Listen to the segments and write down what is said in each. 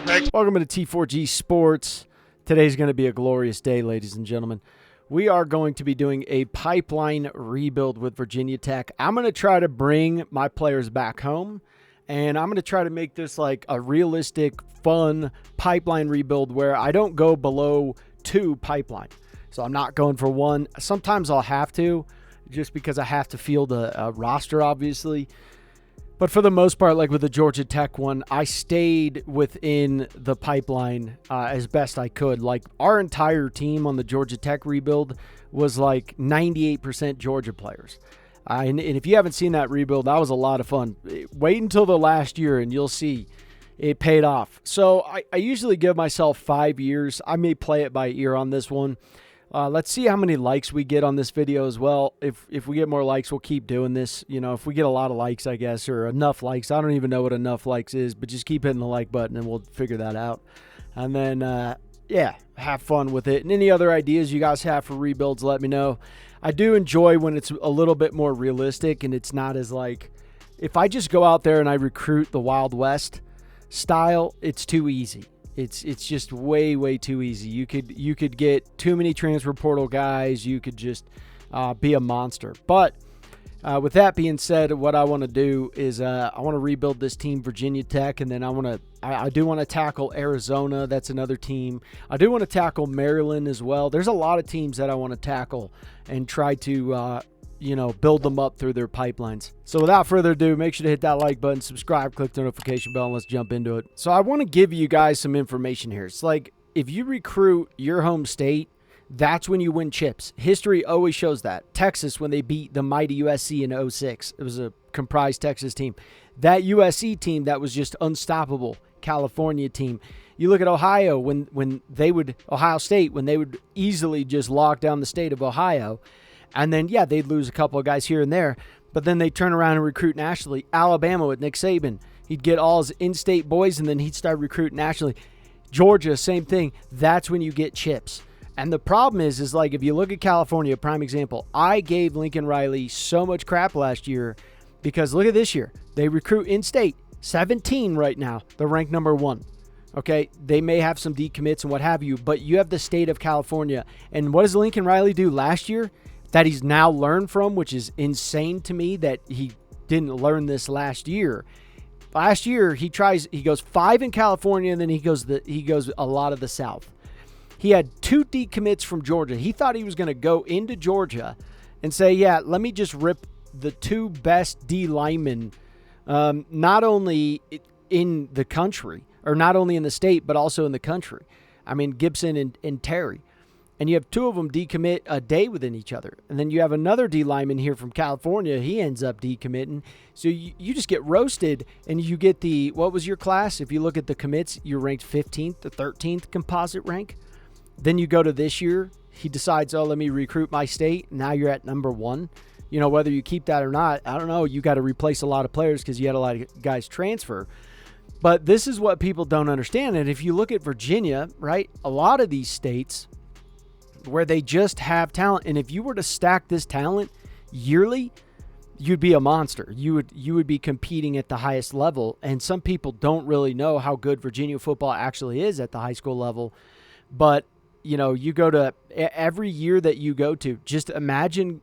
Welcome to T4G Sports. Today's going to be a glorious day, ladies and gentlemen. We are going to be doing a pipeline rebuild with Virginia Tech. I'm going to try to bring my players back home, and I'm going to try to make this like a realistic, fun pipeline rebuild where I don't go below 2 pipeline. So I'm not going for 1. Sometimes I'll have to, just because I have to field a roster, obviously. But for the most part, like with the Georgia Tech one, I stayed within the pipeline as best I could. Like our entire team on the Georgia Tech rebuild was like 98% Georgia players. And if you haven't seen that rebuild, that was a lot of fun. Wait until the last year and you'll see it paid off. So I usually give myself 5 years. I may play it by ear on this one. Let's see how many likes we get on this video as well. If we get more likes, we'll keep doing this. You know, if we get a lot of likes, I guess, or enough likes. I don't even know what enough likes is, but just keep hitting the like button and we'll figure that out. And then, yeah, have fun with it. And any other ideas you guys have for rebuilds, let me know. I do enjoy when it's a little bit more realistic and it's not as like, if I just go out there and I recruit the Wild West style, it's too easy. It's just way too easy. You could get too many transfer portal guys. You could just be a monster. But with that being said, what I want to do is I want to rebuild this team, Virginia Tech, and then I do want to tackle Arizona. That's another team. I do want to tackle Maryland as well. There's a lot of teams that I want to tackle and try to build them up through their pipelines. So without further ado, make sure to hit that like button, subscribe, click the notification bell, and let's jump into it. So I want to give you guys some information here. It's like if you recruit your home state, that's when you win chips. History always shows that. Texas, when they beat the mighty USC in 06, it was a comprised Texas team. That USC team that was just unstoppable, California team. You look at Ohio, Ohio State, when they would easily just lock down the state of Ohio. And then, yeah, they'd lose a couple of guys here and there, but then they'd turn around and recruit nationally. Alabama with Nick Saban, he'd get all his in-state boys, and then he'd start recruiting nationally. Georgia, same thing. That's when you get chips. And the problem is like if you look at California, prime example, I gave Lincoln Riley so much crap last year because look at this year. They recruit in-state, 17 right now. They're ranked number 1. Okay, they may have some decommits and what have you, but you have the state of California. And what does Lincoln Riley do last year? That he's now learned from, which is insane to me that he didn't learn this last year. Last year, he goes 5 in California, and then he goes a lot of the South. He had 2 decommits from Georgia. He thought he was going to go into Georgia and say, yeah, let me just rip the 2 best D linemen, not only in the country, or not only in the state, but also in the country. I mean, Gibson and Terry. And you have 2 of them decommit a day within each other. And then you have another D lineman here from California. He ends up decommitting. So you just get roasted, and you get what was your class? If you look at the commits, you're ranked 15th to 13th composite rank. Then you go to this year. He decides, oh, let me recruit my state. Now you're at number 1. You know, whether you keep that or not, I don't know. You got to replace a lot of players because you had a lot of guys transfer. But this is what people don't understand. And if you look at Virginia, right, a lot of these states where they just have talent, and if you were to stack this talent yearly, you'd be a monster. You would be competing at the highest level, and some people don't really know how good Virginia football actually is at the high school level. But you know, you go to every year that you go to, just imagine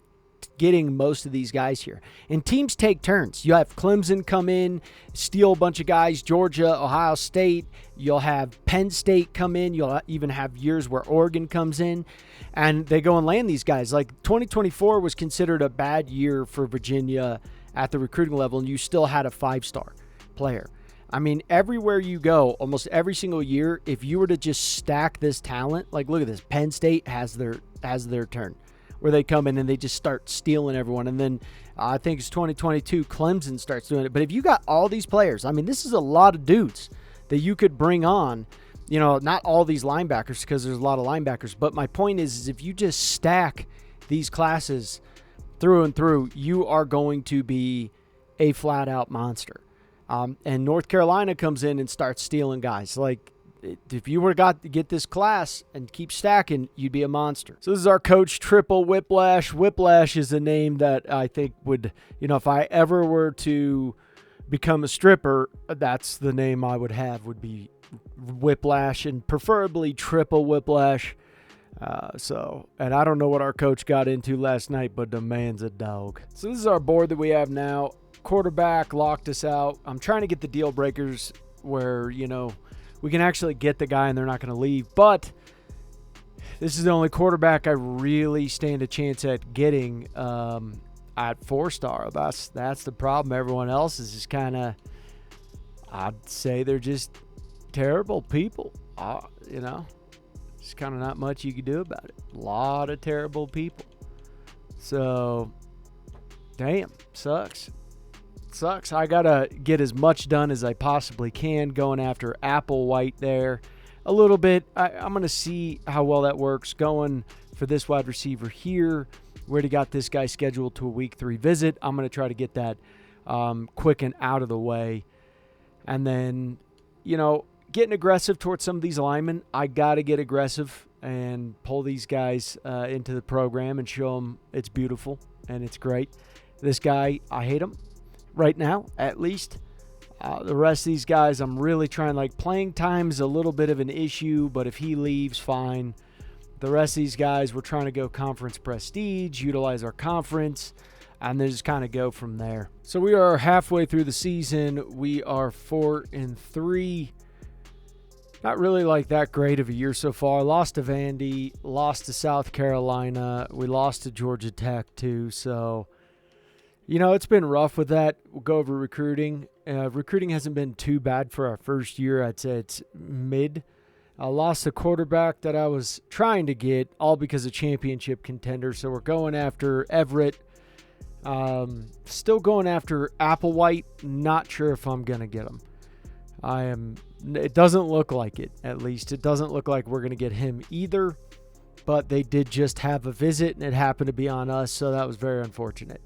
getting most of these guys here. And teams take turns. You have Clemson come in, steal a bunch of guys, Georgia, Ohio State. You'll have Penn State come in. You'll even have years where Oregon comes in, and they go and land these guys. Like 2024 was considered a bad year for Virginia at the recruiting level, and you still had a 5-star player. I mean, everywhere you go, almost every single year, if you were to just stack this talent, like look at this, Penn State has their turn, where they come in and they just start stealing everyone. And then I think it's 2022, Clemson starts doing it. But if you got all these players, I mean, this is a lot of dudes that you could bring on. You know, not all these linebackers because there's a lot of linebackers. But my point is if you just stack these classes through and through, you are going to be a flat-out monster. And North Carolina comes in and starts stealing guys. Like, if you were to get this class and keep stacking, you'd be a monster. So this is our coach, Triple Whiplash. Whiplash is a name that I think would, you know, if I ever were to become a stripper, that's the name I would have, would be whiplash, and preferably triple whiplash. And I don't know what our coach got into last night, but the man's a dog. So this is our board that we have now. Quarterback locked us out. I'm trying to get the deal breakers where, we can actually get the guy and they're not going to leave. But this is the only quarterback I really stand a chance at getting at 4-star. That's the problem. Everyone else is just kind of, I'd say they're just terrible people. There's kind of not much you can do about it. A lot of terrible people. So, damn, sucks. I got to get as much done as I possibly can going after Applewhite there a little bit. I'm going to see how well that works going for this wide receiver here. We already got this guy scheduled to a week 3 visit. I'm going to try to get that quick and out of the way. And then, getting aggressive towards some of these linemen. I got to get aggressive and pull these guys into the program and show them it's beautiful and it's great. This guy, I hate him right now, at least. The rest of these guys, I'm really trying, playing time is a little bit of an issue, but if he leaves, fine. The rest of these guys, we're trying to go conference prestige, utilize our conference, and then just kind of go from there. So we are halfway through the season. We are 4-3. Not really that great of a year so far. Lost to Vandy, lost to South Carolina. We lost to Georgia Tech too. So, it's been rough with that. We'll go over recruiting. Recruiting hasn't been too bad for our first year. I'd say it's mid. I lost the quarterback that I was trying to get, all because of championship contender. So we're going after Everett. Still going after Applewhite. Not sure if I'm going to get him. It doesn't look like it, at least. It doesn't look like we're going to get him either. But they did just have a visit, and it happened to be on us, so that was very unfortunate.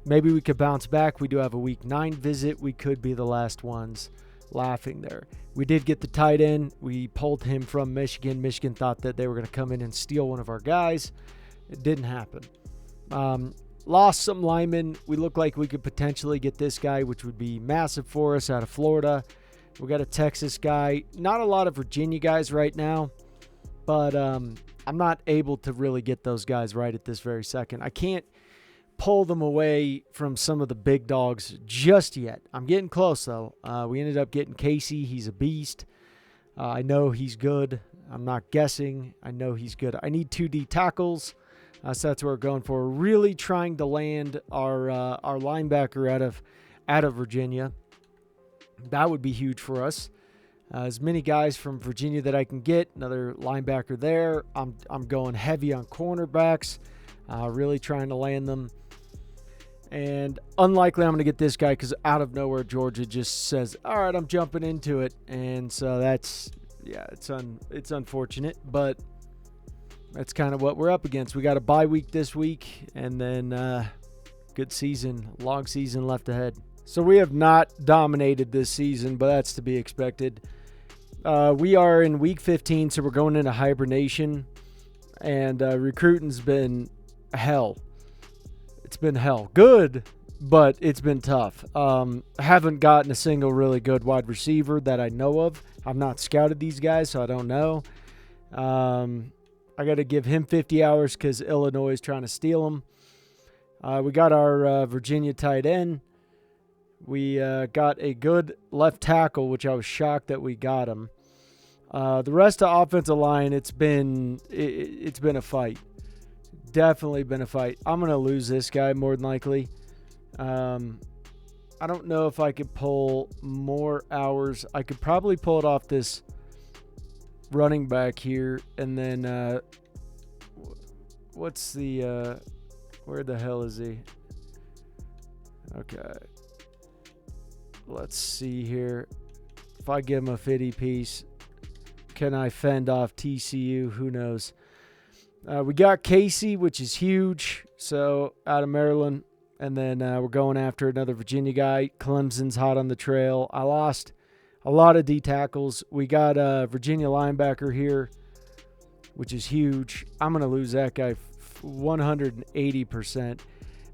Maybe we could bounce back. We do have a week 9 visit. We could be the last ones laughing there. We did get the tight end. We pulled him from Michigan. Michigan thought that they were going to come in and steal one of our guys. It didn't happen. Lost some linemen. We look like we could potentially get this guy, which would be massive for us, out of Florida. We got a Texas guy. Not a lot of Virginia guys right now, but I'm not able to really get those guys right at this very second. I can't pull them away from some of the big dogs just yet. I'm getting close, though. We ended up getting Casey. He's a beast. I know he's good. I'm not guessing. I know he's good. I need 2 D tackles. So that's what we're going for. We're really trying to land our linebacker out of Virginia. That would be huge for us. As many guys from Virginia that I can get. Another linebacker there. I'm going heavy on cornerbacks. Really trying to land them. And unlikely I'm going to get this guy because out of nowhere Georgia just says, all right, I'm jumping into it. And so that's, it's unfortunate. But that's kind of what we're up against. We got a bye week this week, and then good season, long season left ahead. So we have not dominated this season, but that's to be expected. We are in week 15, so we're going into hibernation, and recruiting's been hell. It's been hell. Good, but it's been tough. Haven't gotten a single really good wide receiver that I know of. I've not scouted these guys, so I don't know. I got to give him 50 hours because Illinois is trying to steal him. We got our Virginia tight end. We got a good left tackle, which I was shocked that we got him. The rest of the offensive line, it's been a fight. Definitely been a fight. I'm going to lose this guy more than likely. I don't know if I could pull more hours. I could probably pull it off this running back here, and then what's the where the hell is he? Okay, let's see here. If I give him a 50 piece, can I fend off TCU? Who knows? We got Casey, which is huge, so out of Maryland, and then we're going after another Virginia guy. Clemson's hot on the trail. I lost a lot of D tackles. We got a Virginia linebacker here, which is huge. I'm going to lose that guy 180%.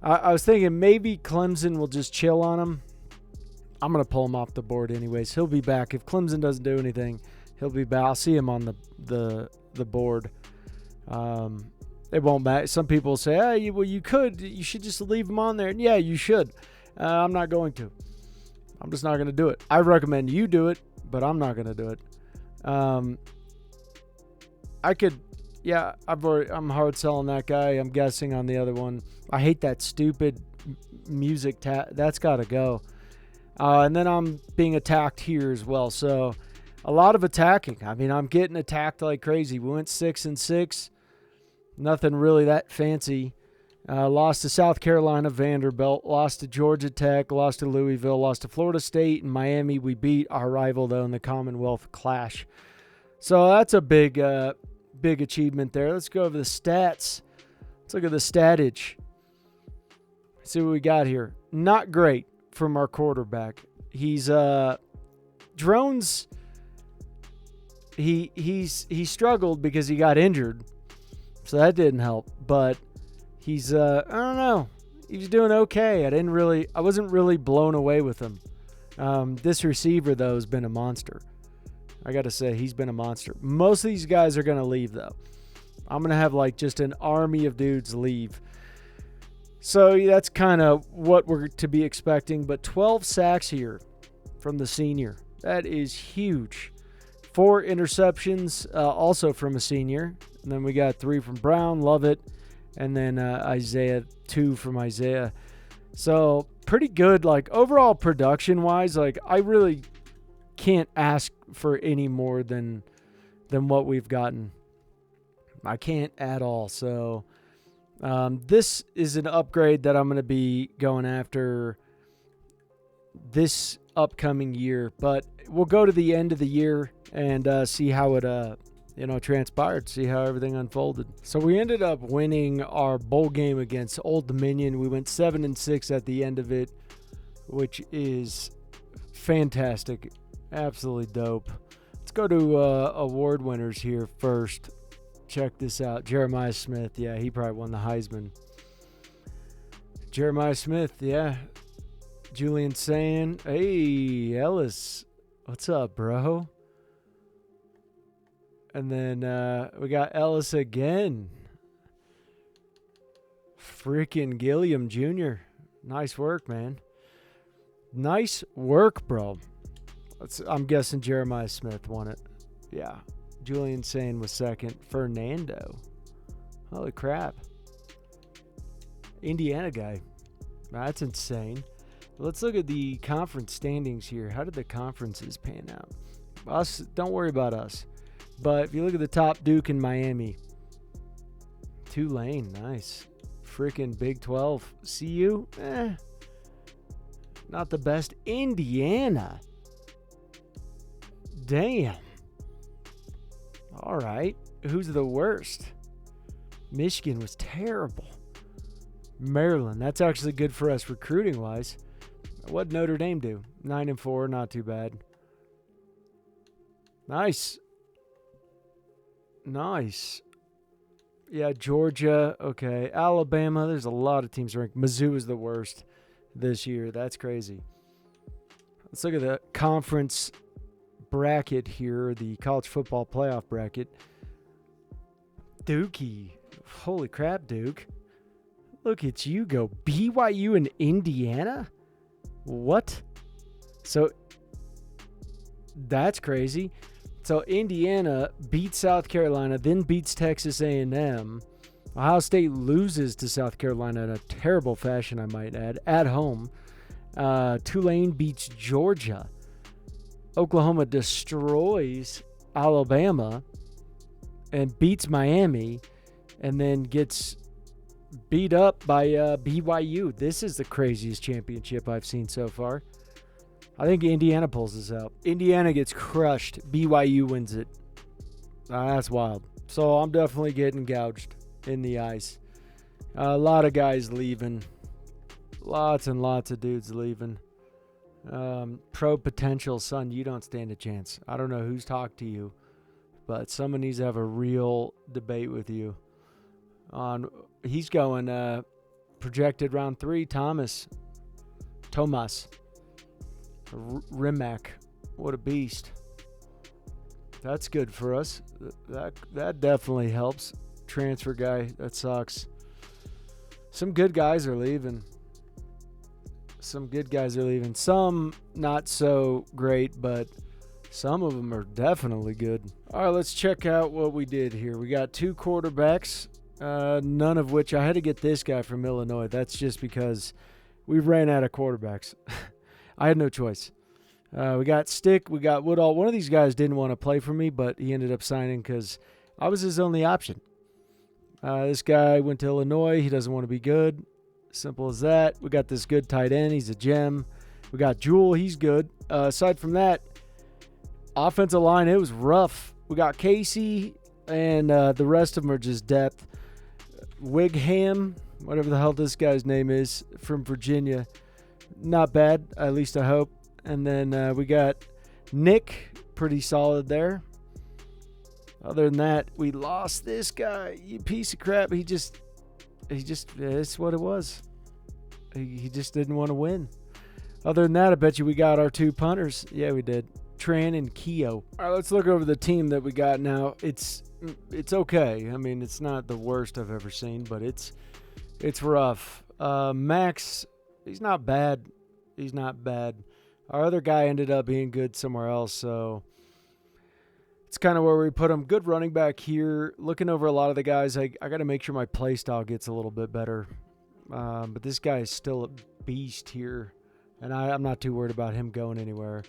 I was thinking maybe Clemson will just chill on him. I'm going to pull him off the board anyways. He'll be back. If Clemson doesn't do anything, he'll be back. I'll see him on the board. It won't matter. Some people say, hey, well, you should just leave him on there. And yeah, you should. I'm not going to. I'm just not going to do it. I recommend you do it, but I'm not going to do it. I'm hard selling that guy. I'm guessing on the other one. I hate that stupid music. That's got to go. And then I'm being attacked here as well. So a lot of attacking. I mean, I'm getting attacked like crazy. We went 6-6. Nothing really that fancy. Lost to South Carolina, Vanderbilt. Lost to Georgia Tech. Lost to Louisville. Lost to Florida State and Miami. We beat our rival, though, in the Commonwealth Clash. So that's a big achievement there. Let's go over the stats. Let's look at the statage. See what we got here. Not great from our quarterback. He's drones. He struggled because he got injured, so that didn't help. But he's I don't know. He was doing okay. I wasn't really blown away with him. This receiver though has been a monster. I got to say, he's been a monster. Most of these guys are going to leave, though. I'm going to have, just an army of dudes leave. So that's kind of what we're to be expecting. But 12 sacks here from the senior. That is huge. 4 interceptions also from a senior. And then we got 3 from Brown. Love it. And then Isaiah, 2 from Isaiah. So pretty good, overall production-wise. I really can't ask for any more than what we've gotten. I can't at all. So this is an upgrade that I'm going to be going after this upcoming year. But we'll go to the end of the year and see how it transpired, see how everything unfolded. So we ended up winning our bowl game against Old Dominion. We went 7-6 at the end of it, which is fantastic. Absolutely dope. Let's go to award winners here first. Check this out. Jeremiah Smith. Yeah, he probably won the Heisman. Jeremiah Smith. Yeah. Julian Sand. Hey, Ellis. What's up, bro? And then we got Ellis again. Freaking Gilliam Jr. Nice work, man. Nice work, bro. I'm guessing Jeremiah Smith won it. Yeah. Julian Sane was second. Fernando. Holy crap. Indiana guy. That's insane. Let's look at the conference standings here. How did the conferences pan out? Us, don't worry about us. But if you look at the top, Duke and Miami. Tulane, nice. Freaking Big 12. CU, not the best. Indiana. Damn. All right. Who's the worst? Michigan was terrible. Maryland. That's actually good for us recruiting-wise. What'd Notre Dame do? 9-4. Not too bad. Nice. Nice. Yeah, Georgia. Okay. Alabama. There's a lot of teams ranked. Mizzou is the worst this year. That's crazy. Let's look at the conference bracket here, the college football playoff bracket. Dookie. Holy crap, Duke. Look at you go. BYU and Indiana? What? So, that's crazy. So, Indiana beats South Carolina, then beats Texas A&M. Ohio State loses to South Carolina in a terrible fashion, I might add, at home. Tulane beats Georgia. Oklahoma destroys Alabama and beats Miami and then gets beat up by BYU. This is the craziest championship I've seen so far. I think Indiana pulls this out. Indiana gets crushed. BYU wins it. That's wild. So I'm definitely getting gouged in the eyes. A lot of guys leaving. Lots and lots of dudes leaving. Pro potential, son, you don't stand a chance. I don't know who's talked to you, but someone needs to have a real debate with you. He's going projected round 3, Thomas. Rimac. What a beast. That's good for us. That definitely helps. Transfer guy, that sucks. Some good guys are leaving. Some not so great, but some of them are definitely good. All right, let's check out what we did here. We got 2 quarterbacks, none of which I had to get this guy from Illinois. That's just because we ran out of quarterbacks. I had no choice. We got Stick, we got Woodall. One of these guys didn't want to play for me, but he ended up signing because I was his only option. This guy went to Illinois. He doesn't want to be good. Simple as that. We got this good tight end. He's a gem. We got Jewel. He's good. Aside from that, offensive line, it was rough. We got Casey, and the rest of them are just depth. Wigham, whatever the hell this guy's name is, from Virginia. Not bad, at least I hope. And then we got Nick, pretty solid there. Other than that, we lost this guy. You piece of crap. He just, that's what it was. He just didn't want to win. Other than that, I bet you we got our 2 punters. Yeah, we did. Tran and Keo. All right, let's look over the team that we got now. It's okay. I mean, it's not the worst I've ever seen, but it's rough. Max, he's not bad. Our other guy ended up being good somewhere else, so it's kind of where we put him. Good running back here. Looking over a lot of the guys, I got to make sure my play style gets a little bit better. But this guy is still a beast here, and I'm not too worried about him going anywhere.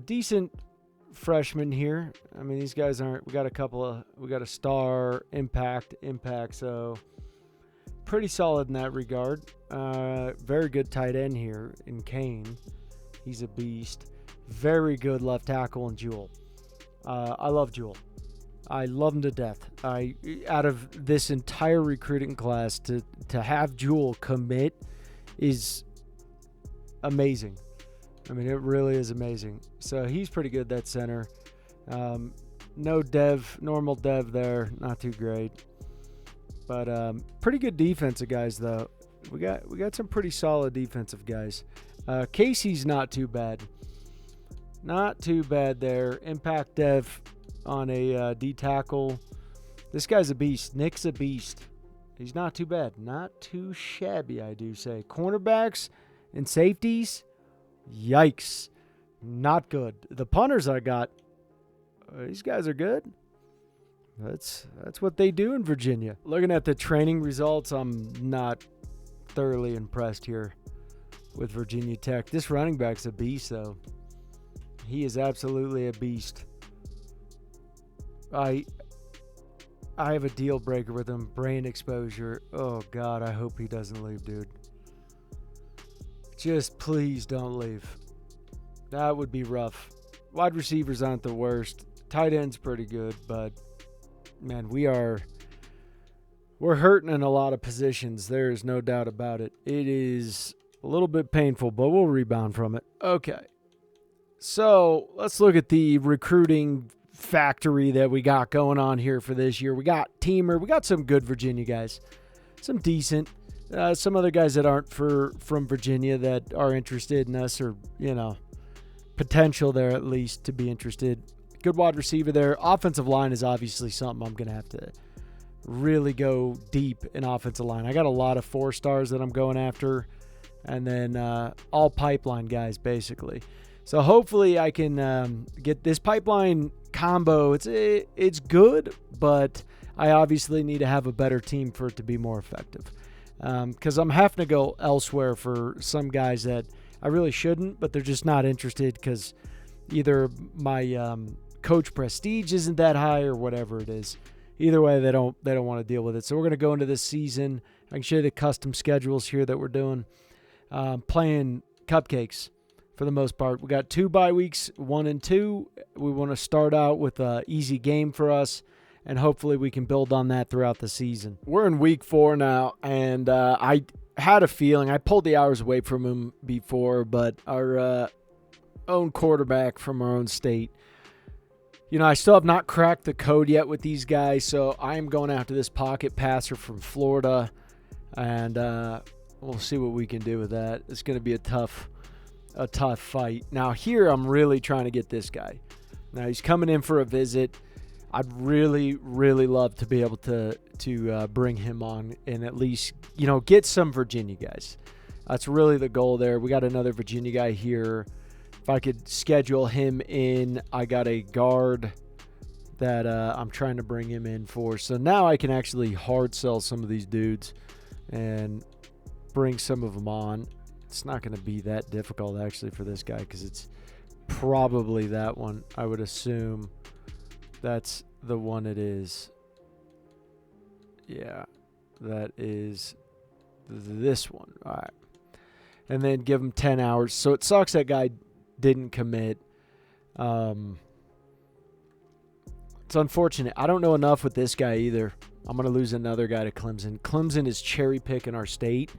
Decent freshman here. I mean, these guys aren't. We got a star, impact. So pretty solid in that regard. Very good tight end here in Kane. He's a beast. Very good left tackle in Jewel. I love Jewel. I love him to death. Out of this entire recruiting class, to have Jewel commit is amazing. I mean, it really is amazing. So he's pretty good, that center. No normal dev there. Not too great. But pretty good defensive guys, though. We got some pretty solid defensive guys. Casey's not too bad. Not too bad there. Impact dev on a D tackle. This guy's a beast. Nick's a beast. He's not too bad. Not too shabby, I do say. Cornerbacks and safeties, yikes. Not good. The punters I got, these guys are good. That's what they do in Virginia. Looking at the training results, I'm not thoroughly impressed here with Virginia Tech. This running back's a beast, though. He is absolutely a beast. I have a deal breaker with him. Brain exposure. Oh, God, I hope he doesn't leave, dude. Just please don't leave. That would be rough. Wide receivers aren't the worst. Tight end's pretty good, but, man, we're hurting in a lot of positions. There is no doubt about it. It is a little bit painful, but we'll rebound from it. Okay. So let's look at the recruiting factory that we got going on here for this year. We got Teamer. We got some good Virginia guys. Some decent. Some other guys that aren't from Virginia that are interested in us, or, potential there at least to be interested. Good wide receiver there. Offensive line is obviously something I'm going to have to really go deep in offensive line. I got a lot of 4 stars that I'm going after, and then all pipeline guys basically. So hopefully I can get this pipeline combo. It's good, but I obviously need to have a better team for it to be more effective. Because I'm having to go elsewhere for some guys that I really shouldn't, but they're just not interested because either my coach prestige isn't that high or whatever it is. Either way, they don't want to deal with it. So we're going to go into this season. I can show you the custom schedules here that we're doing. Playing cupcakes for the most part. We got 2 bye weeks, 1 and 2. We want to start out with an easy game for us, and hopefully we can build on that throughout the season. We're in week 4 now, and I had a feeling. I pulled the hours away from him before, but our own quarterback from our own state, I still have not cracked the code yet with these guys, so I am going after this pocket passer from Florida, and we'll see what we can do with that. It's going to be a tough a tough fight. Now here I'm really trying to get this guy. Now he's coming in for a visit. I'd really, really love to be able to bring him on and at least, get some Virginia guys. That's really the goal there. We got another Virginia guy here. If I could schedule him in, I got a guard that I'm trying to bring him in for. So now I can actually hard sell some of these dudes and bring some of them on. It's not going to be that difficult actually for this guy because it's probably that one. I would assume that's the one it is. Yeah, that is this one. All right. And then give him 10 hours. So it sucks that guy didn't commit. It's unfortunate. I don't know enough with this guy either. I'm going to lose another guy to Clemson. Clemson is cherry picking our state,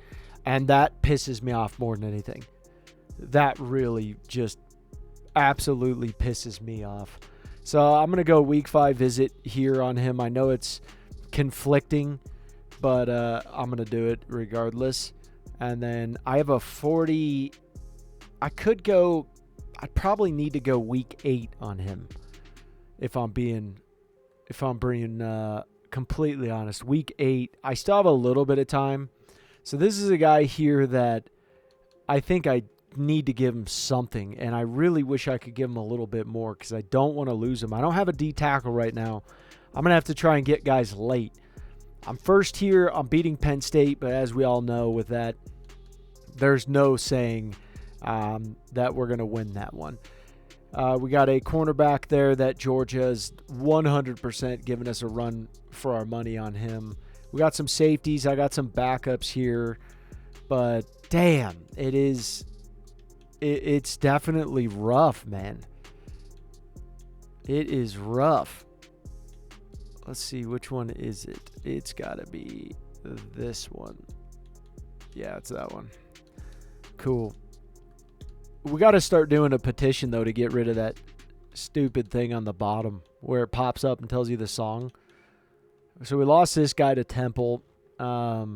and that pisses me off more than anything. That really just absolutely pisses me off. So I'm going to go week 5 visit here on him. I know it's conflicting, but I'm going to do it regardless. And then I have a 40. I'd probably need to go week 8 on him if I'm being completely honest. Week 8, I still have a little bit of time. So this is a guy here that I think I need to give him something, and I really wish I could give him a little bit more because I don't want to lose him. I don't have a D tackle right now. I'm going to have to try and get guys late. I'm first here. I'm beating Penn State, but as we all know with that, there's no saying that we're going to win that one. We got a cornerback there that Georgia is 100% giving us a run for our money on him. We got some safeties. I got some backups here, but damn, it's definitely rough, man. It is rough. Let's see, which one is it? It's got to be this one. Yeah, it's that one. Cool. We got to start doing a petition, though, to get rid of that stupid thing on the bottom where it pops up and tells you the song. So we lost this guy to Temple. What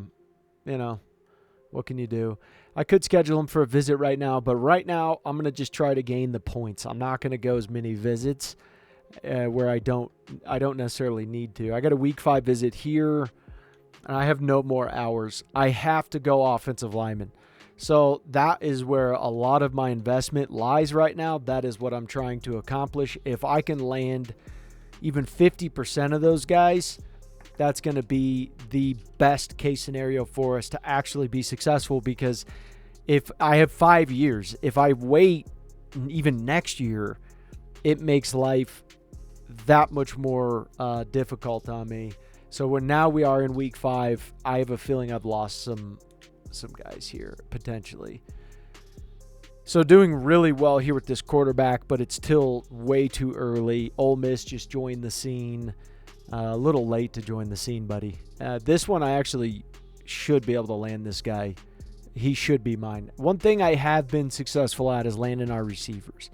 can you do? I could schedule him for a visit right now, but right now I'm going to just try to gain the points. I'm not going to go as many visits where I don't necessarily need to. I got a week 5 visit here, and I have no more hours. I have to go offensive lineman. So that is where a lot of my investment lies right now. That is what I'm trying to accomplish. If I can land even 50% of those guys, that's going to be the best case scenario for us to actually be successful, because if I have 5 years, if I wait even next year, it makes life that much more difficult on me. So now we are in week 5, I have a feeling I've lost some guys here potentially. So doing really well here with this quarterback, but it's still way too early. Ole Miss just joined the scene. A little late to join the scene, buddy. This one I actually should be able to land this guy. He should be mine. One thing I have been successful at is landing our receivers.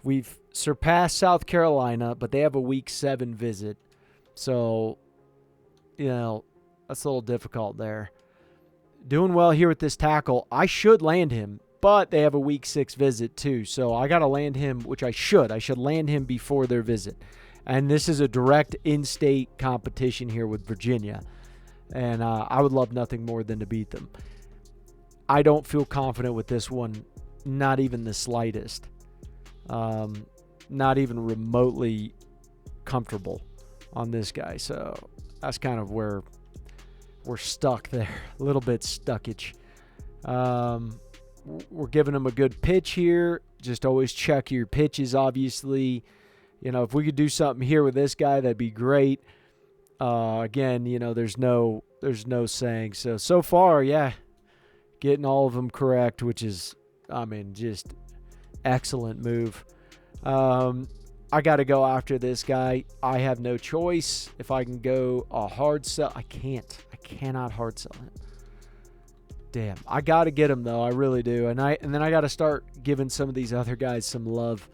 We've surpassed South Carolina, but they have a week 7 visit. So, that's a little difficult there. Doing well here with this tackle. I should land him, but they have a week 6 visit too. So I got to land him, which I should. I should land him before their visit. And this is a direct in-state competition here with Virginia. And I would love nothing more than to beat them. I don't feel confident with this one, not even the slightest. Not even remotely comfortable on this guy. So that's kind of where we're stuck there. A little bit stuckage. We're giving him a good pitch here. Just always check your pitches, obviously. If we could do something here with this guy, that'd be great. Again, there's no saying. So far, yeah, getting all of them correct, which is, just excellent move. I got to go after this guy. I have no choice. If I can go a hard sell, I cannot hard sell him. Damn, I got to get him though. I really do. And then I got to start giving some of these other guys some love.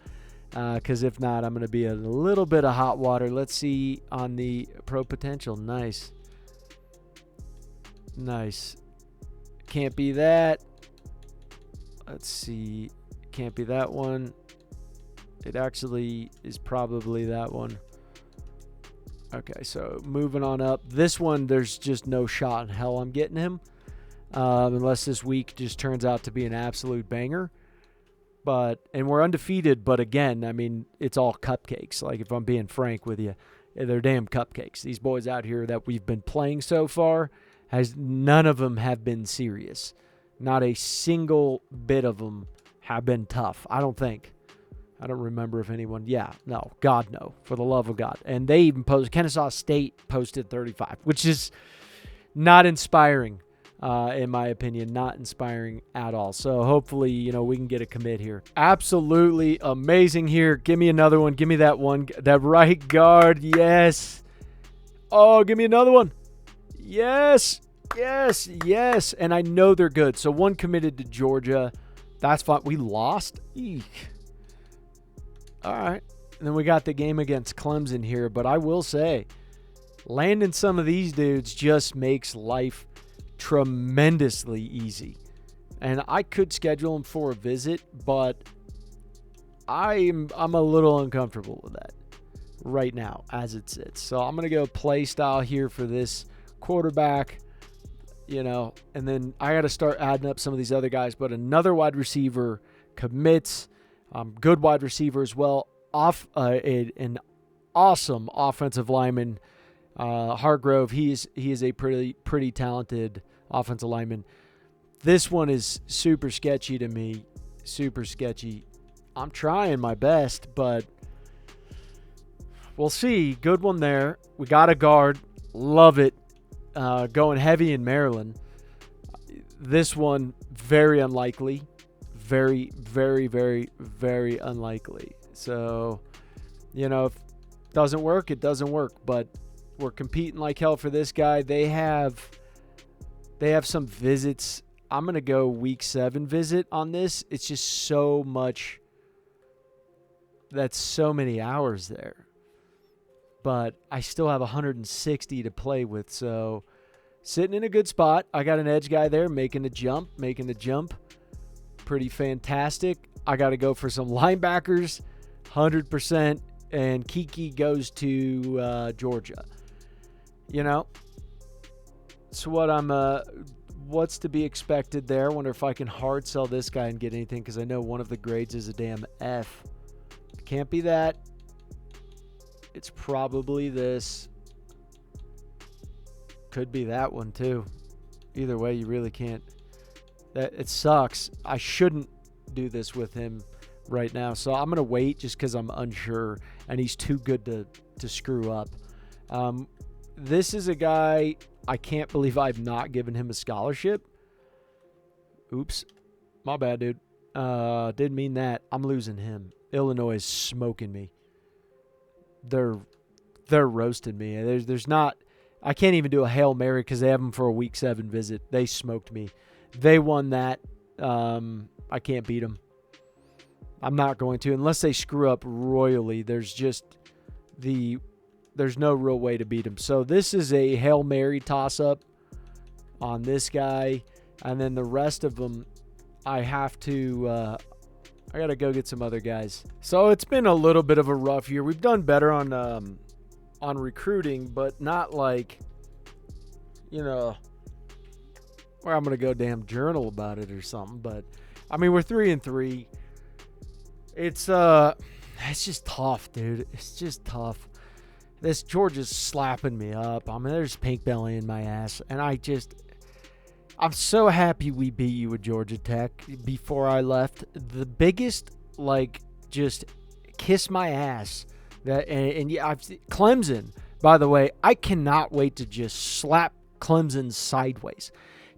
Because if not, I'm going to be a little bit of hot water. Let's see on the pro potential. Nice. Can't be that. Let's see. can't be that one. It actually is probably that one. Okay, so moving on up. This one, there's just no shot in hell I'm getting him. Unless this week just turns out to be an absolute banger. And we're undefeated, but again, I mean, it's all cupcakes. Like, if I'm being frank with you, they're damn cupcakes. These boys out here that we've been playing so far, none of them have been serious. Not a single bit of them have been tough, I don't think. I don't remember if anyone, no, God, no, for the love of God. And they even Kennesaw State posted 35, which is not inspiring, in my opinion, not inspiring at all. So hopefully, we can get a commit here. Absolutely amazing here. Give me another one. Give me that one. That right guard, yes. Oh, give me another one. Yes, yes, yes. And I know they're good. So one committed to Georgia. That's fine. We lost? Eek. All right. And then we got the game against Clemson here. But I will say, landing some of these dudes just makes life tremendously easy. And I could schedule them for a visit, but I'm a little uncomfortable with that right now as it sits. So I'm going to go play style here for this quarterback, and then I got to start adding up some of these other guys. But another wide receiver commits. Good wide receiver as well. An awesome offensive lineman, Hargrove. He is a pretty talented offensive lineman. This one is super sketchy to me. Super sketchy. I'm trying my best, but we'll see. Good one there. We got a guard. Love it. Going heavy in Maryland. This one, very unlikely. Very, very, very, very unlikely. So, if it doesn't work, it doesn't work. But we're competing like hell for this guy. They have some visits. I'm going to go week 7 visit on this. It's just so much. That's so many hours there. But I still have 160 to play with. So, sitting in a good spot. I got an edge guy there making the jump. Pretty fantastic. I got to go for some linebackers, 100%, and Kiki goes to Georgia. So what's to be expected there? I wonder if I can hard sell this guy and get anything, because I know one of the grades is a damn F. Can't be that. It's probably this. Could be that one too. Either way, you really can't. It sucks. I shouldn't do this with him right now. So I'm going to wait just because I'm unsure, and he's too good to screw up. This is a guy, I can't believe I've not given him a scholarship. Oops. My bad, dude. Didn't mean that. I'm losing him. Illinois is smoking me. They're roasting me. There's not. I can't even do a Hail Mary because they have him for a week 7 visit. They smoked me. They won that. I can't beat them. I'm not going to, unless they screw up royally. There's no real way to beat them. So this is a Hail Mary toss-up on this guy. And then the rest of them, I got to go get some other guys. So it's been a little bit of a rough year. We've done better on recruiting, but not like, where I'm going to go damn journal about it or something. But, I mean, we're 3-3. It's just tough, dude. It's just tough. This Georgia's slapping me up. I mean, there's pink belly in my ass. And I'm so happy we beat you with Georgia Tech before I left. The biggest, just kiss my ass. Clemson, by the way, I cannot wait to just slap Clemson sideways.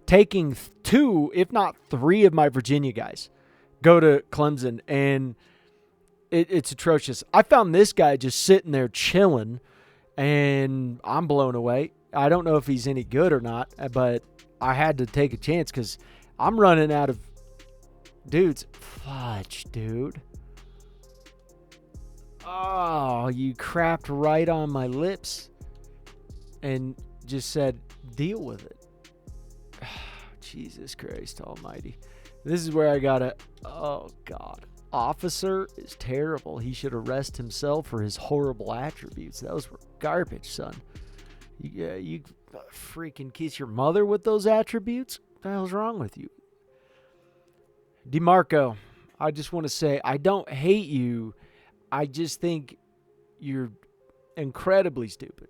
Taking 2, if not 3 of my Virginia guys go to Clemson, and it's atrocious. I found this guy just sitting there chilling, and I'm blown away. I don't know if he's any good or not, but I had to take a chance because I'm running out of dudes. Fudge, dude. Oh, you crapped right on my lips and just said, deal with it. Jesus Christ almighty. This is where I gotta, oh God. Officer is terrible. He should arrest himself for his horrible attributes. Those were garbage, son. You freaking kiss your mother with those attributes? What the hell's wrong with you? DeMarco, I just want to say, I don't hate you. I just think you're incredibly stupid.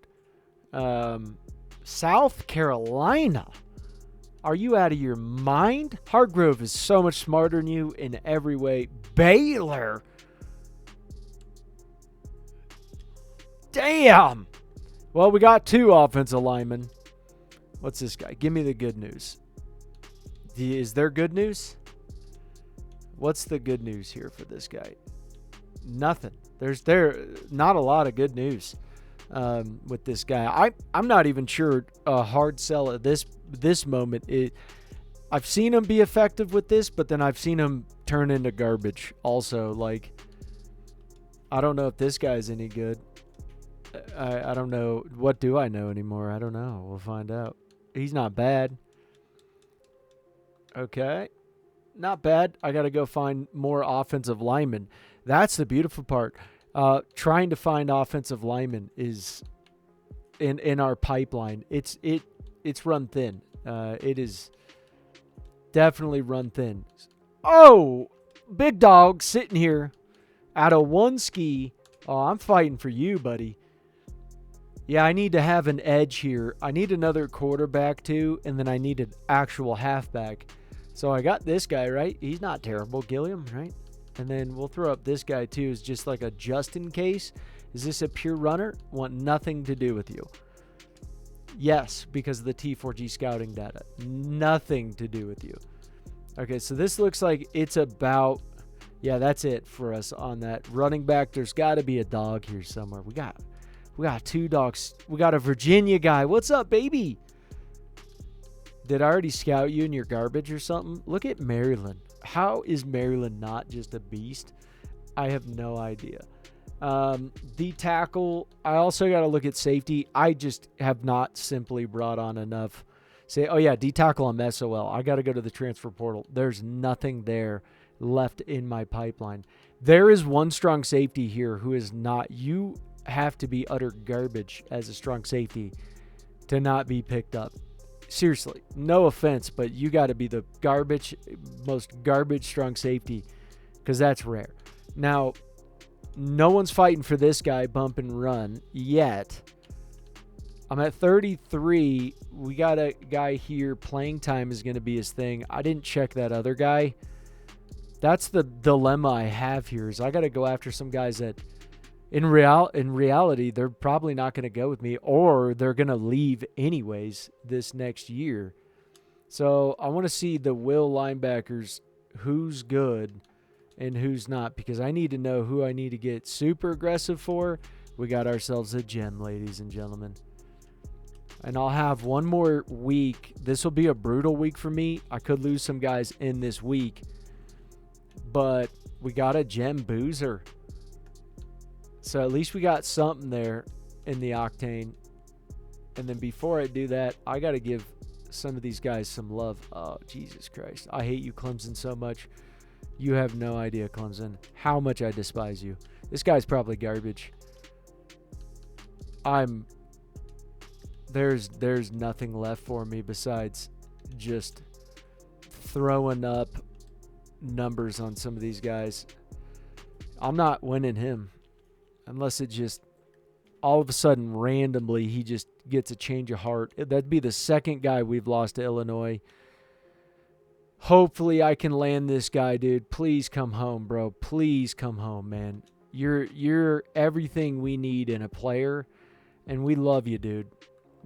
South Carolina. Are you out of your mind? Hargrove is so much smarter than you in every way. Baylor. Damn. Well, we got 2 offensive linemen. What's this guy? Give me the good news. Is there good news? What's the good news here for this guy? Nothing. There's not a lot of good news with this guy. I'm not even sure a hard sell at this moment. I've seen him be effective with this, but then I've seen him turn into garbage also. Like, I don't know if this guy's any good. I don't know. What do I know anymore? I don't know. We'll find out. He's not bad. Okay. Not bad. I got to go find more offensive linemen. That's the beautiful part. Trying to find offensive linemen is in our pipeline. It's run thin. It is definitely run thin. Oh, big dog sitting here out of one ski. Oh, I'm fighting for you, buddy. Yeah, I need to have an edge here. I need another quarterback too, and then I need an actual halfback. So I got this guy, right? He's not terrible. Gilliam, right? And then we'll throw up this guy too as just like a just in case. Is this a pure runner? Want nothing to do with you. Yes, because of the T4G scouting data. Nothing to do with you. Okay, so this looks like it's about, yeah, that's it for us on that. Running back, there's got to be a dog here somewhere. We got 2 dogs. We got a Virginia guy. What's up, baby? Did I already scout you in your garbage or something? Look at Maryland. How is Maryland not just a beast? I have no idea. The tackle, I also got to look at safety. I just have not simply brought on enough. Oh yeah, D tackle on SOL. I got to go to the transfer portal. There's nothing there left in my pipeline. There is one strong safety here who is not. You have to be utter garbage as a strong safety to not be picked up. Seriously, no offense, but you got to be the most garbage strong safety because that's rare. Now, no one's fighting for this guy bump and run yet. I'm at 33. We got a guy here. Playing time is going to be his thing. I didn't check that other guy. That's the dilemma I have here is I got to go after some guys that in reality, they're probably not going to go with me or they're going to leave anyways this next year. So I want to see the will linebackers, who's good and who's not, because I need to know who I need to get super aggressive for. We got ourselves a gem, ladies and gentlemen. And I'll have one more week. This will be a brutal week for me. I could lose some guys in this week, but we got a gem boozer. So at least we got something there in the octane. And then before I do that, I got to give some of these guys some love. Oh, Jesus Christ. I hate you, Clemson, so much. You have no idea, Clemson, how much I despise you. This guy's probably garbage. There's nothing left for me besides just throwing up numbers on some of these guys. I'm not winning him. Unless it just all of a sudden randomly he just gets a change of heart. That'd be the second guy we've lost to Illinois. Hopefully I can land this guy, dude. Please come home, bro. Please come home, man. You're everything we need in a player, and we love you, dude.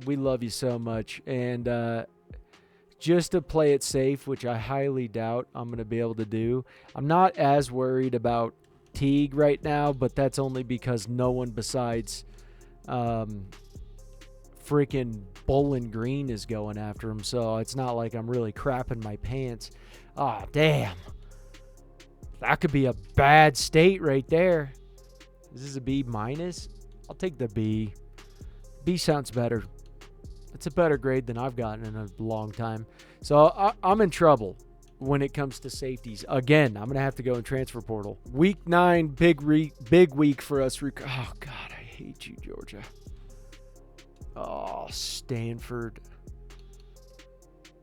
We love you so much. And just to play it safe, which I highly doubt I'm going to be able to do, I'm not as worried about Teague right now, but that's only because no one besides freaking Bowling Green is going after him, so it's not like I'm really crapping my pants. Oh, damn. That could be a bad state right there. Is this a B minus? I'll take the B. B sounds better. It's a better grade than I've gotten in a long time. So I'm in trouble. when it comes to safeties. Again, I'm going to have to go in transfer portal. Week 9, big week for us. Oh, God, I hate you, Georgia. Oh, Stanford.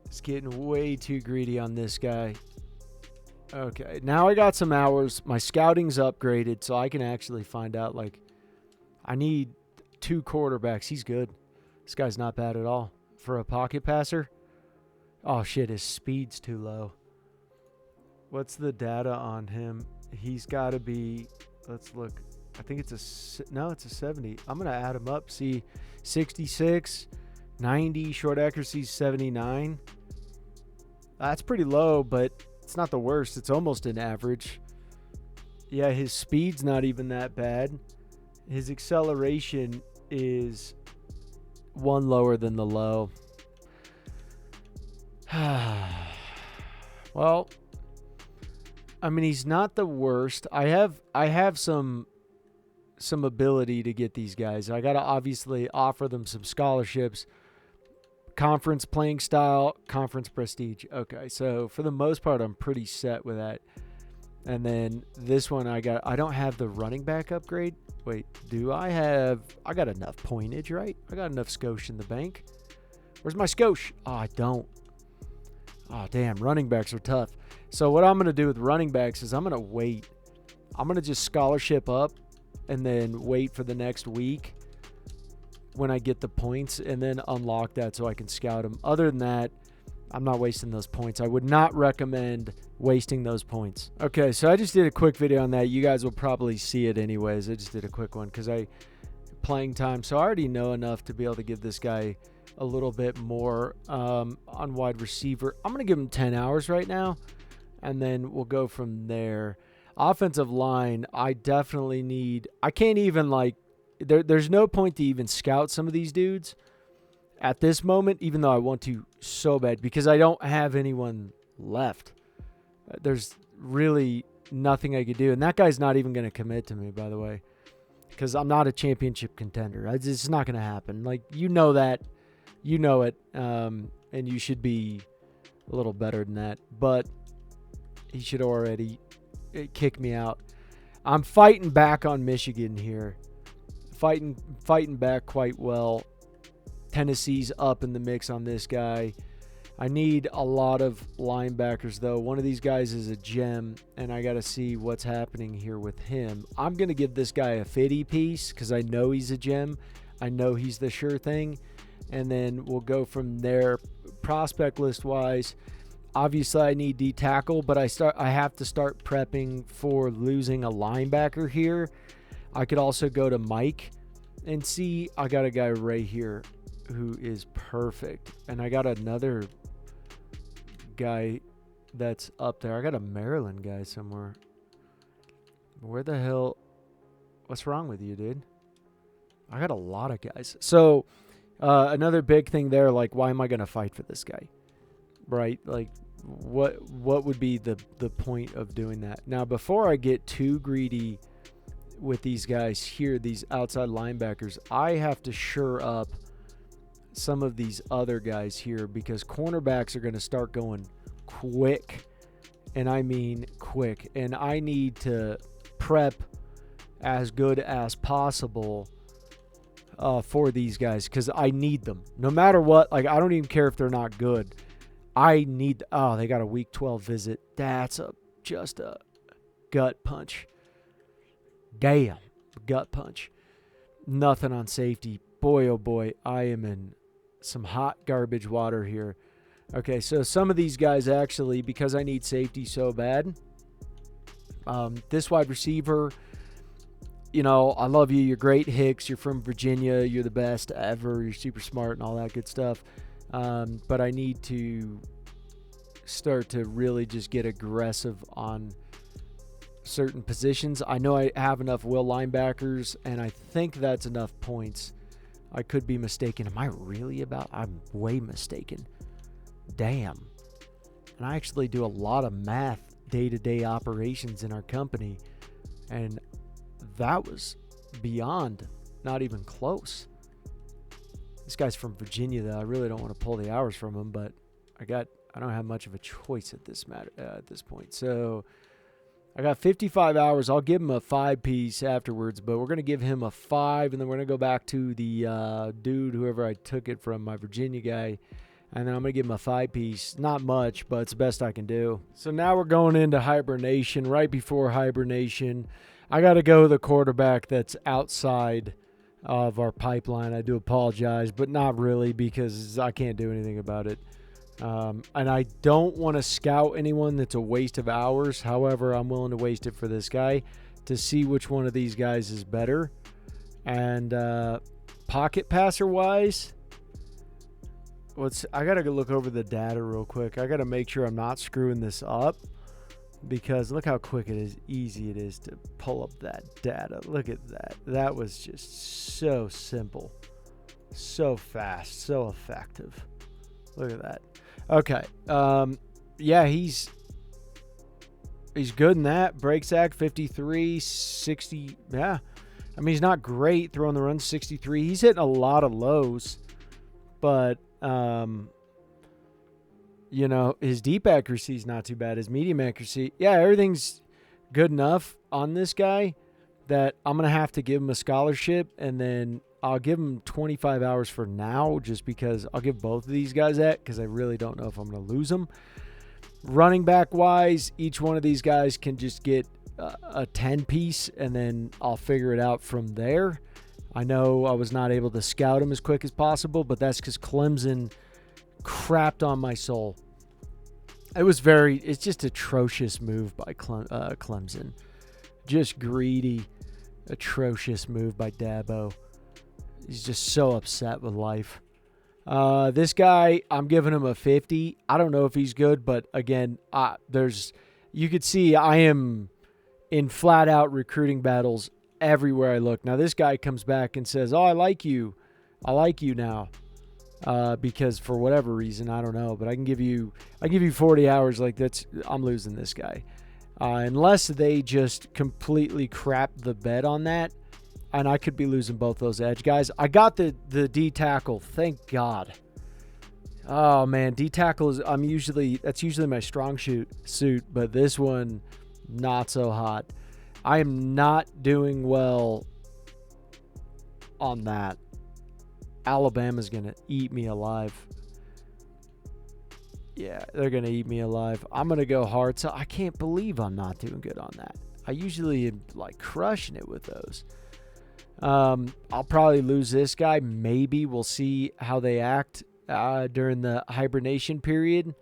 It's getting way too greedy on this guy. Okay, now I got some hours. My scouting's upgraded, so I can actually find out, like, I need 2 quarterbacks. He's good. This guy's not bad at all. For a pocket passer. Oh, shit, his speed's too low. What's the data on him? He's got to be, let's look. I think it's it's a 70. I'm going to add him up. See, 66, 90, short accuracy 79. That's pretty low, but it's not the worst. It's almost an average. Yeah, his speed's not even that bad. His acceleration is 1 lower than the low. Well, I mean, he's not the worst. I have some ability to get these guys. I got to obviously offer them some scholarships, conference playing style, conference prestige. Okay, so for the most part, I'm pretty set with that. And then this one, I don't have the running back upgrade. Wait, do I have? I got enough pointage, right? I got enough skosh in the bank. Where's my skosh? Oh, I don't. Oh, damn, running backs are tough. So what I'm going to do with running backs is I'm going to wait. I'm going to just scholarship up and then wait for the next week when I get the points and then unlock that so I can scout them. Other than that, I'm not wasting those points. I would not recommend wasting those points. Okay, so I just did a quick video on that. You guys will probably see it anyways. I just did a quick one because playing time. So I already know enough to be able to give this guy a little bit more on wide receiver. I'm going to give him 10 hours right now, and then we'll go from there. Offensive line, I definitely need. I can't even, like, there's no point to even scout some of these dudes at this moment, even though I want to so bad, because I don't have anyone left. There's really nothing I could do, and that guy's not even going to commit to me, by the way, because I'm not a championship contender. It's not going to happen. Like, you know that. You know it, and you should be a little better than that. But he should already kick me out. I'm fighting back on Michigan here. Fighting back quite well. Tennessee's up in the mix on this guy. I need a lot of linebackers, though. One of these guys is a gem, and I got to see what's happening here with him. I'm going to give this guy a 50 piece because I know he's a gem. I know he's the sure thing. And then we'll go from there. Prospect list wise, obviously I need D tackle, but I have to start prepping for losing a linebacker here. I could also go to Mike and see. I got a guy right here who is perfect, and I got another guy that's up there. I got a Maryland guy somewhere. Where the hell? What's wrong with you, dude? I got a lot of guys. So another big thing there, like, why am I going to fight for this guy? Right? Like, what would be the point of doing that? Now, before I get too greedy with these guys here, these outside linebackers, I have to shore up some of these other guys here because cornerbacks are going to start going quick. And I mean quick. And I need to prep as good as possible for these guys because I need them. No matter what, like, I don't even care if they're not good. I need. Oh, they got a week 12 visit. That's just a gut punch. Damn, gut punch. Nothing on safety. Boy, oh boy, I am in some hot garbage water here. Okay, so some of these guys actually, because I need safety so bad. This wide receiver, you know, I love you. You're great, Hicks. You're from Virginia. You're the best ever. You're super smart and all that good stuff. But I need to start to really just get aggressive on certain positions. I know I have enough will linebackers, and I think that's enough points. I could be mistaken. Am I really about? I'm way mistaken. Damn. And I actually do a lot of math, day-to-day operations in our company, and that was beyond not even close. This guy's from Virginia, though. I really don't want to pull the hours from him, but I got I don't have much of a choice at this point. So I got 55 hours. I'll give him a 5-piece afterwards, but we're going to give him a 5, and then we're going to go back to the dude, whoever I took it from, my Virginia guy, and then I'm going to give him a 5-piece. Not much, but it's the best I can do. So now we're going into hibernation. Right before hibernation, I got to go the quarterback that's outside of our pipeline. I do apologize, but not really, because I can't do anything about it. And I don't want to scout anyone that's a waste of hours. However, I'm willing to waste it for this guy to see which one of these guys is better. And pocket passer wise, I got to look over the data real quick. I got to make sure I'm not screwing this up, because look how quick it is, easy it is to pull up that data. Look at that. That was just so simple, so fast, so effective. Look at that. Okay. Yeah, he's good in that. Break sack, 53, 60. Yeah. I mean, he's not great throwing the run, 63. He's hitting a lot of lows, but, you know, his deep accuracy is not too bad. His medium accuracy, yeah, everything's good enough on this guy that I'm going to have to give him a scholarship, and then I'll give him 25 hours for now, just because I'll give both of these guys that, because I really don't know if I'm going to lose them. Running back wise, each one of these guys can just get a 10-piece, and then I'll figure it out from there. I know I was not able to scout him as quick as possible, but that's because Clemson crapped on my soul. It's just atrocious move by Clemson. Just greedy, atrocious move by Dabo. He's just so upset with life. This guy, I'm giving him a 50. I don't know if he's good, but again, you could see I am in flat-out recruiting battles everywhere I look. Now, this guy comes back and says, "Oh, I like you. I like you now." Because for whatever reason, I don't know, but I can give you 40 hours. Like, I'm losing this guy. Unless they just completely crap the bed on that, and I could be losing both those edge guys. I got the D tackle, thank God. Oh man, D tackle is that's usually my strong suit, but this one not so hot. I am not doing well on that. Alabama's gonna eat me alive. Yeah, they're going to eat me alive. I'm going to go hard. So I can't believe I'm not doing good on that. I usually am like crushing it with those. I'll probably lose this guy. Maybe we'll see how they act during the hibernation period.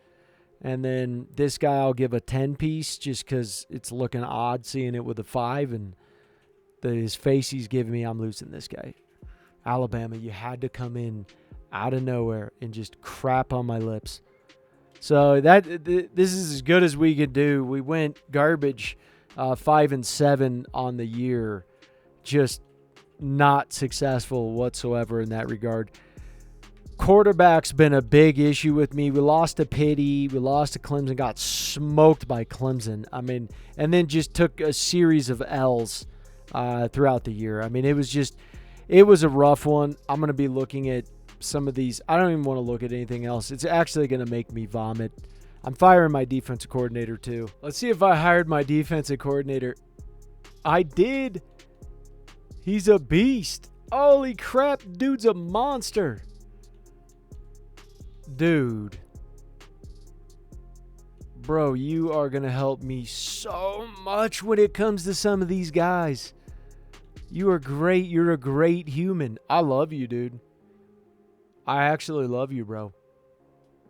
And then this guy I'll give a 10-piece just because it's looking odd seeing it with a 5. And his face he's giving me, I'm losing this guy. Alabama, you had to come in out of nowhere and just crap on my lips. So this is as good as we could do. We went garbage 5-7 on the year. Just not successful whatsoever in that regard. Quarterback's been a big issue with me. We lost to Pitt. We lost to Clemson. Got smoked by Clemson. I mean, and then just took a series of L's throughout the year. I mean, it was a rough one. I'm going to be looking at some of these. I don't even want to look at anything else. It's actually going to make me vomit. I'm firing my defensive coordinator too. Let's see if I hired my defensive coordinator. I did. He's a beast. Holy crap, dude's a monster. Dude. Bro, you are going to help me so much when it comes to some of these guys. You are great. You're a great human. I love you, dude. I actually love you, bro.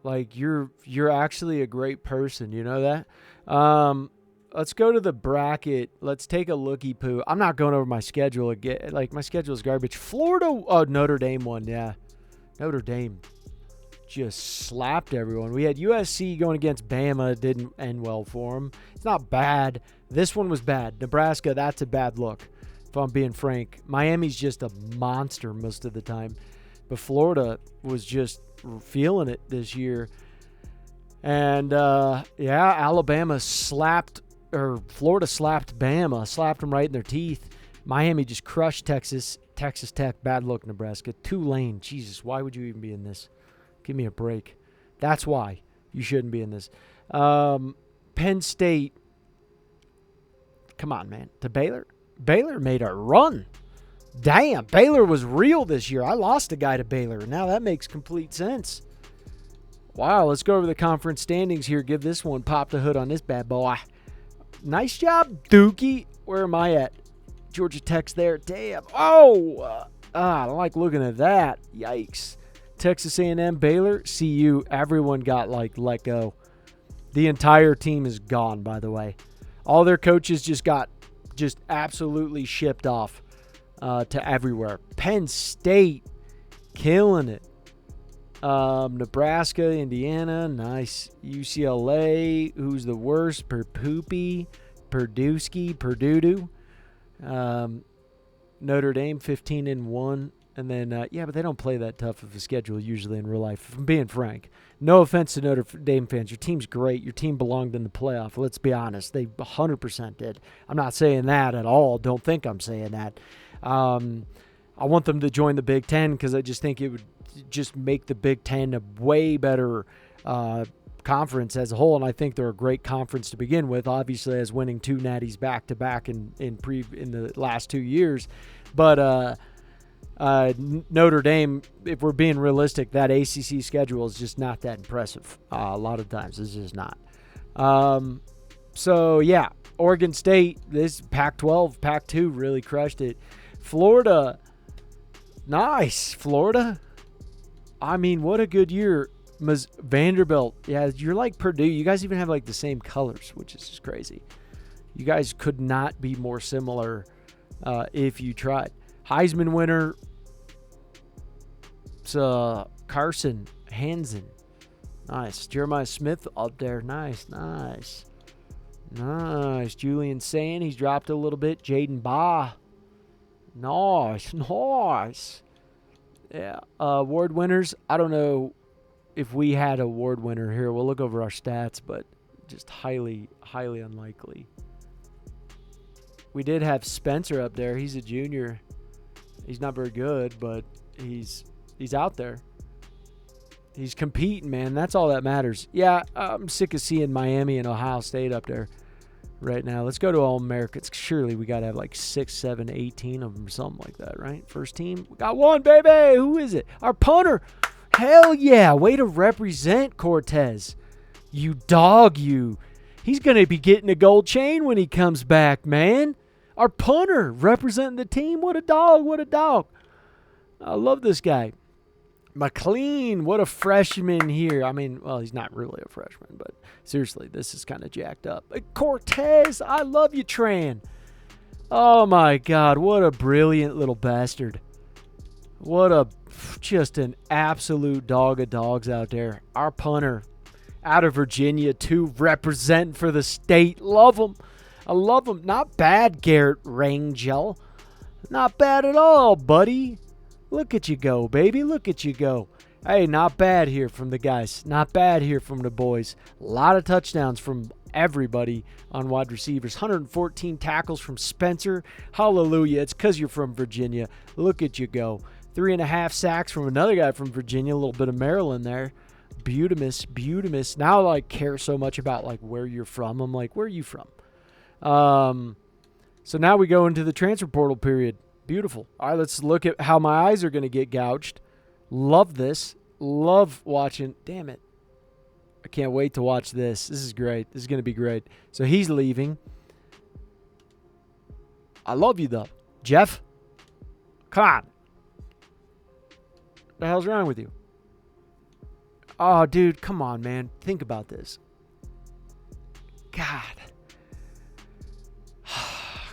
Like, you're actually a great person. You know that? Let's go to the bracket. Let's take a looky-poo. I'm not going over my schedule again. Like, my schedule is garbage. Florida, Notre Dame won, yeah. Notre Dame just slapped everyone. We had USC going against Bama. It didn't end well for them. It's not bad. This one was bad. Nebraska, that's a bad look, if I'm being frank. Miami's just a monster most of the time. But Florida was just feeling it this year. And, Florida slapped Bama, slapped them right in their teeth. Miami just crushed Texas Tech, bad look, Nebraska. Tulane, Jesus, why would you even be in this? Give me a break. That's why. You shouldn't be in this. Penn State. Come on, man. To Baylor. Baylor made a run. Damn, Baylor was real this year. I lost a guy to Baylor. Now that makes complete sense. Wow, let's go over the conference standings here. Give this one, pop the hood on this bad boy. Nice job, Dookie. Where am I at? Georgia Tech's there. Damn. Oh, I don't like looking at that. Yikes. Texas A&M, Baylor, CU. Everyone got let go. The entire team is gone, by the way. All their coaches just absolutely shipped off to everywhere. Penn State, killing it. Nebraska, Indiana, nice. UCLA, who's the worst? Perpoopy, Purdue. Notre Dame, 15-1. And then, but they don't play that tough of a schedule usually in real life, if I'm being frank. No offense to Notre Dame fans. Your team's great. Your team belonged in the playoff. Let's be honest. They 100% did. I'm not saying that at all. Don't think I'm saying that. I want them to join the Big Ten because I just think it would just make the Big Ten a way better conference as a whole, and I think they're a great conference to begin with, obviously as winning 2 natties back-to-back in the last 2 years. But Notre Dame, if we're being realistic, that ACC schedule is just not that impressive. A lot of times it's just not. Oregon State, this Pac-12, Pac-2 really crushed it. Florida, nice. Florida, I mean, what a good year. Vanderbilt, yeah, you're like Purdue. You guys even have the same colors, which is just crazy. You guys could not be more similar if you tried. Heisman winner, it's Carson Hansen. Nice. Jeremiah Smith up there. Nice. Julian Sand, he's dropped a little bit. Jaden Baugh. Nice. Yeah. Award winners, I don't know if we had a award winner here. We'll look over our stats, but just highly, highly unlikely. We did have Spencer up there. He's a junior. He's not very good, but he's out there. He's competing, man. That's all that matters. Yeah, I'm sick of seeing Miami and Ohio State up there right now. Let's go to All-Americans. Surely we got to have 6, 7, 18 of them or something like that, right? First team. We got one, baby. Who is it? Our punter. Hell yeah. Way to represent, Cortez. You dog, you. He's going to be getting a gold chain when he comes back, man. Our punter representing the team. What a dog. I love this guy. McLean, what a freshman here. I mean, well, he's not really a freshman, but seriously, this is kind of jacked up. Cortez, I love you, Tran. Oh, my God, what a brilliant little bastard. Just an absolute dog of dogs out there. Our punter out of Virginia, too, representing for the state. Love him. I love him. Not bad, Garrett Rangel. Not bad at all, buddy. Look at you go, baby. Look at you go. Hey, not bad here from the guys. Not bad here from the boys. A lot of touchdowns from everybody on wide receivers. 114 tackles from Spencer. Hallelujah. It's because you're from Virginia. Look at you go. 3.5 sacks from another guy from Virginia. A little bit of Maryland there. Beautimus. Now I care so much about where you're from. I'm like, where are you from? So now we go into the transfer portal period. Beautiful. All right, let's look at how my eyes are going to get gouged. Love this. Love watching. Damn it. I can't wait to watch this. This is great. This is going to be great. So he's leaving. I love you, though. Jeff, come on. What the hell's wrong with you? Oh, dude, come on, man. Think about this. God.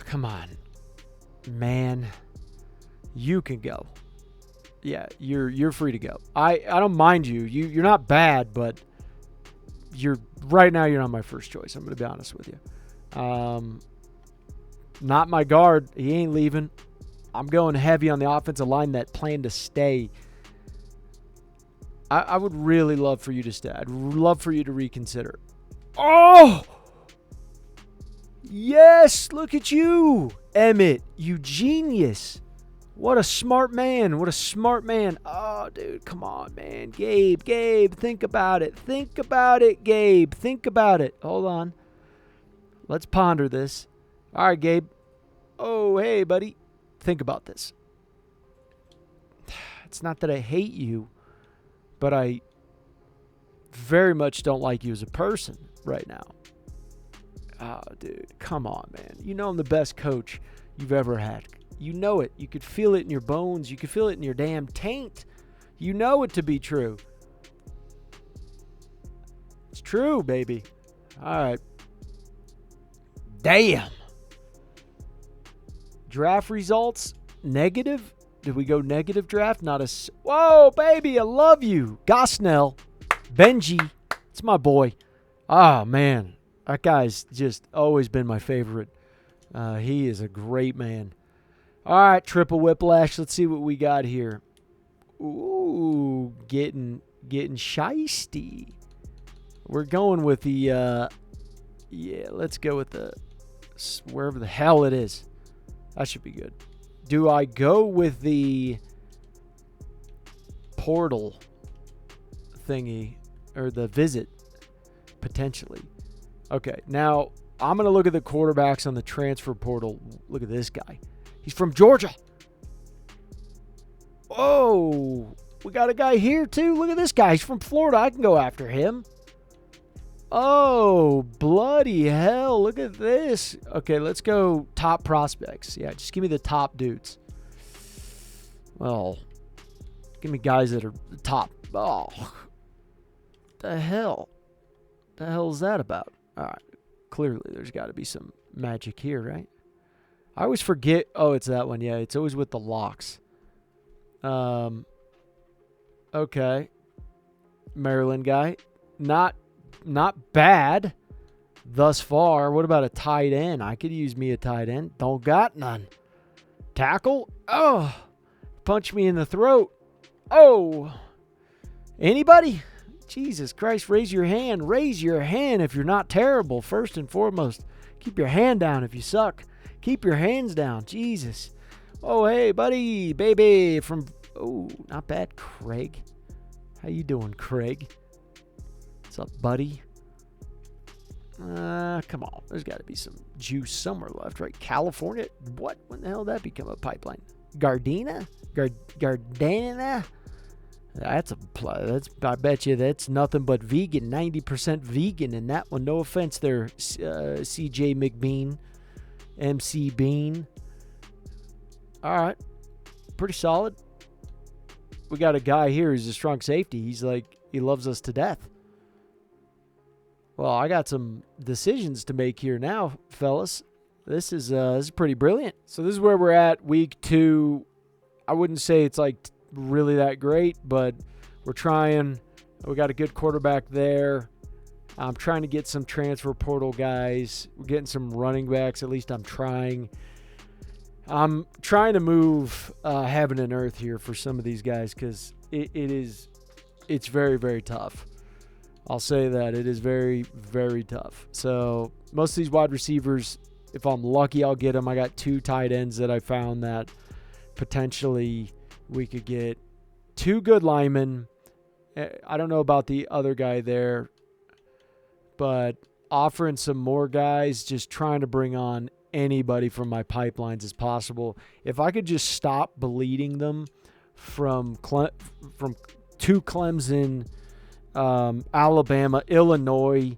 Come on. Man. You can go. Yeah, you're free to go. I don't mind you. You're not bad, but right now you're not my first choice. I'm going to be honest with you. Not my guard. He ain't leaving. I'm going heavy on the offensive line that plan to stay. I would really love for you to stay. I'd love for you to reconsider. Oh! Yes, look at you, Emmett. You genius. What a smart man. What a smart man. Oh, dude, come on, man. Gabe, think about it. Think about it, Gabe. Think about it. Hold on. Let's ponder this. All right, Gabe. Oh, hey, buddy. Think about this. It's not that I hate you, but I very much don't like you as a person right now. Oh, dude, come on, man. You know I'm the best coach you've ever had. You know it. You could feel it in your bones. You could feel it in your damn taint. You know it to be true. It's true, baby. All right. Damn. Draft results, negative. Did we go negative draft? Not a... Whoa, baby, I love you. Gosnell. Benji. It's my boy. Ah, man. That guy's just always been my favorite. He is a great man. All right, Triple Whiplash. Let's see what we got here. Ooh, getting shiesty. We're going with the... yeah, let's go with the... wherever the hell it is. That should be good. Do I go with the portal thingy or the visit? Potentially. Okay, now I'm going to look at the quarterbacks on the transfer portal. Look at this guy. He's from Georgia. Oh, we got a guy here too. Look at this guy. He's from Florida. I can go after him. Oh, bloody hell. Look at this. Okay, let's go top prospects. Yeah, just give me the top dudes. Well, give me guys that are the top. Oh, the hell? The hell is that about? All right, clearly there's got to be some magic here, right? I always forget. Oh, it's that one. Yeah, it's always with the locks. Okay. Maryland guy. Not bad thus far. What about a tight end? I could use me a tight end. Don't got none. Tackle? Oh, punch me in the throat. Oh, anybody? Jesus Christ, raise your hand. Raise your hand if you're not terrible, first and foremost. Keep your hand down if you suck. Keep your hands down. Jesus. Oh, hey, buddy, baby from... Oh, not bad. Craig. How you doing, Craig? What's up, buddy? Come on. There's got to be some juice somewhere left, right? California? What? When the hell did that become a pipeline? Gardena? Gardena? That's I bet you that's nothing but vegan. 90% vegan in that one. No offense there, CJ McBean. MC Bean. All right. Pretty solid. We got a guy here who's a strong safety. He's like, he loves us to death. Well, I got some decisions to make here now, fellas. This is pretty brilliant. So this is where we're at, week 2. I wouldn't say it's like really that great, but we're trying. We got a good quarterback there. I'm trying to get some transfer portal guys. We're getting some running backs. At least I'm trying. I'm trying to move heaven and earth here for some of these guys because it's very, very tough. I'll say that. It is very, very tough. So most of these wide receivers, if I'm lucky, I'll get them. I got 2 tight ends that I found that potentially we could get 2 good linemen. I don't know about the other guy there, but offering some more guys, just trying to bring on anybody from my pipelines as possible. If I could just stop bleeding them from to Clemson, Alabama, Illinois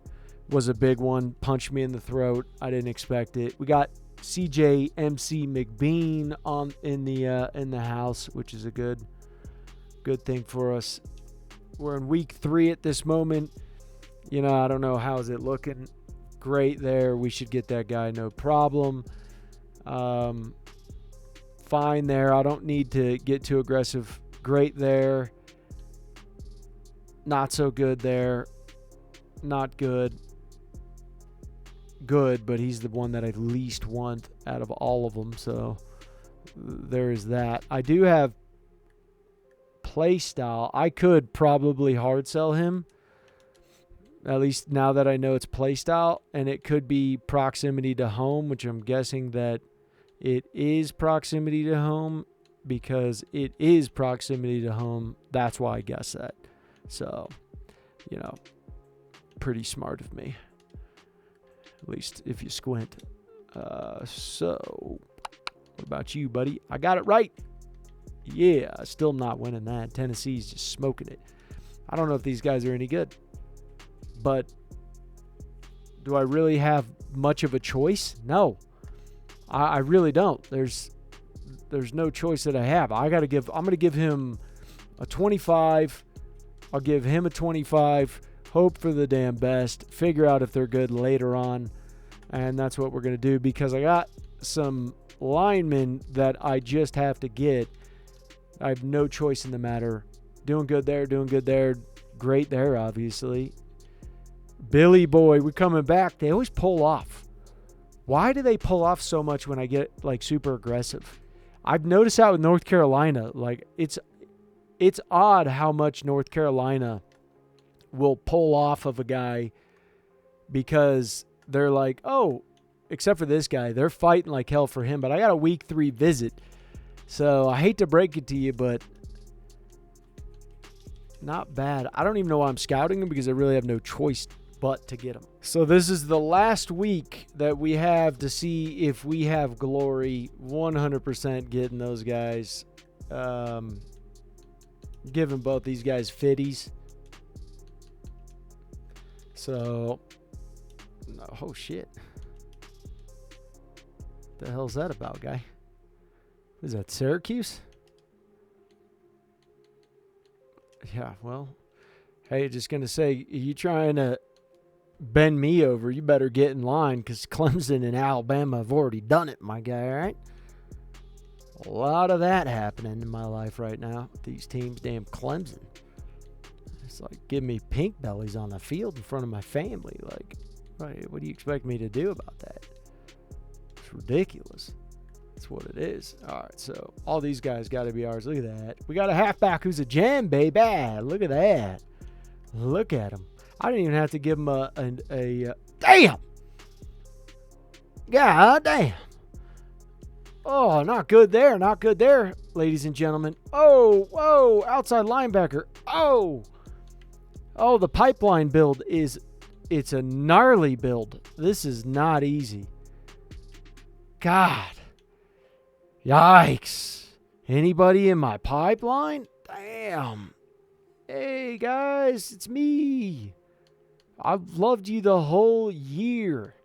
was a big one. Punched me in the throat. I didn't expect it. We got CJ MC McBean in the house, which is a good thing for us. We're in week 3 at this moment. You know, I don't know, how's it looking? Great there. We should get that guy, no problem. Fine there. I don't need to get too aggressive. Great there. Not so good there. Not good. Good, but he's the one that I least want out of all of them. So there is that. I do have play style. I could probably hard sell him. At least now that I know it's play style, and it could be proximity to home, which I'm guessing that it is proximity to home because it is proximity to home. That's why I guessed that. So, pretty smart of me. At least if you squint. So, what about you, buddy? I got it right. Yeah, still not winning that. Tennessee's just smoking it. I don't know if these guys are any good. But do I really have much of a choice? No. I really don't. There's no choice that I have. I'm going to give him a 25. I'll give him a 25. Hope for the damn best. Figure out if they're good later on. And that's what we're going to do, because I got some linemen that I just have to get. I have no choice in the matter. Doing good there. Great there, obviously. Billy boy, we're coming back. They always pull off. Why do they pull off so much when I get super aggressive? I've noticed that with North Carolina. It's odd how much North Carolina will pull off of a guy, because they're like, oh, except for this guy, they're fighting like hell for him. But I got a week 3 visit. So I hate to break it to you, but not bad. I don't even know why I'm scouting him, because I really have no choice but to get him. So this is the last week that we have to see if we have glory 100% getting those guys. Giving both these guys 50s. So, oh shit. The hell's that about, guy? Is that Syracuse? Yeah, well, hey, just going to say, you trying to bend me over, you better get in line, because Clemson and Alabama have already done it, my guy, all right? A lot of that happening in my life right now. These teams, damn Clemson. It's like, give me pink bellies on the field in front of my family. Like, what do you expect me to do about that? It's ridiculous. That's what it is. All right, so all these guys got to be ours. Look at that. We got a halfback who's a gem, baby. Look at that. Look at him. I didn't even have to give him a damn. God damn. Oh, not good there. Not good there, ladies and gentlemen. Oh, whoa. Outside linebacker. Oh, the pipeline build it's a gnarly build. This is not easy. God. Yikes. Anybody in my pipeline? Damn. Hey, guys, it's me. I've loved you the whole year.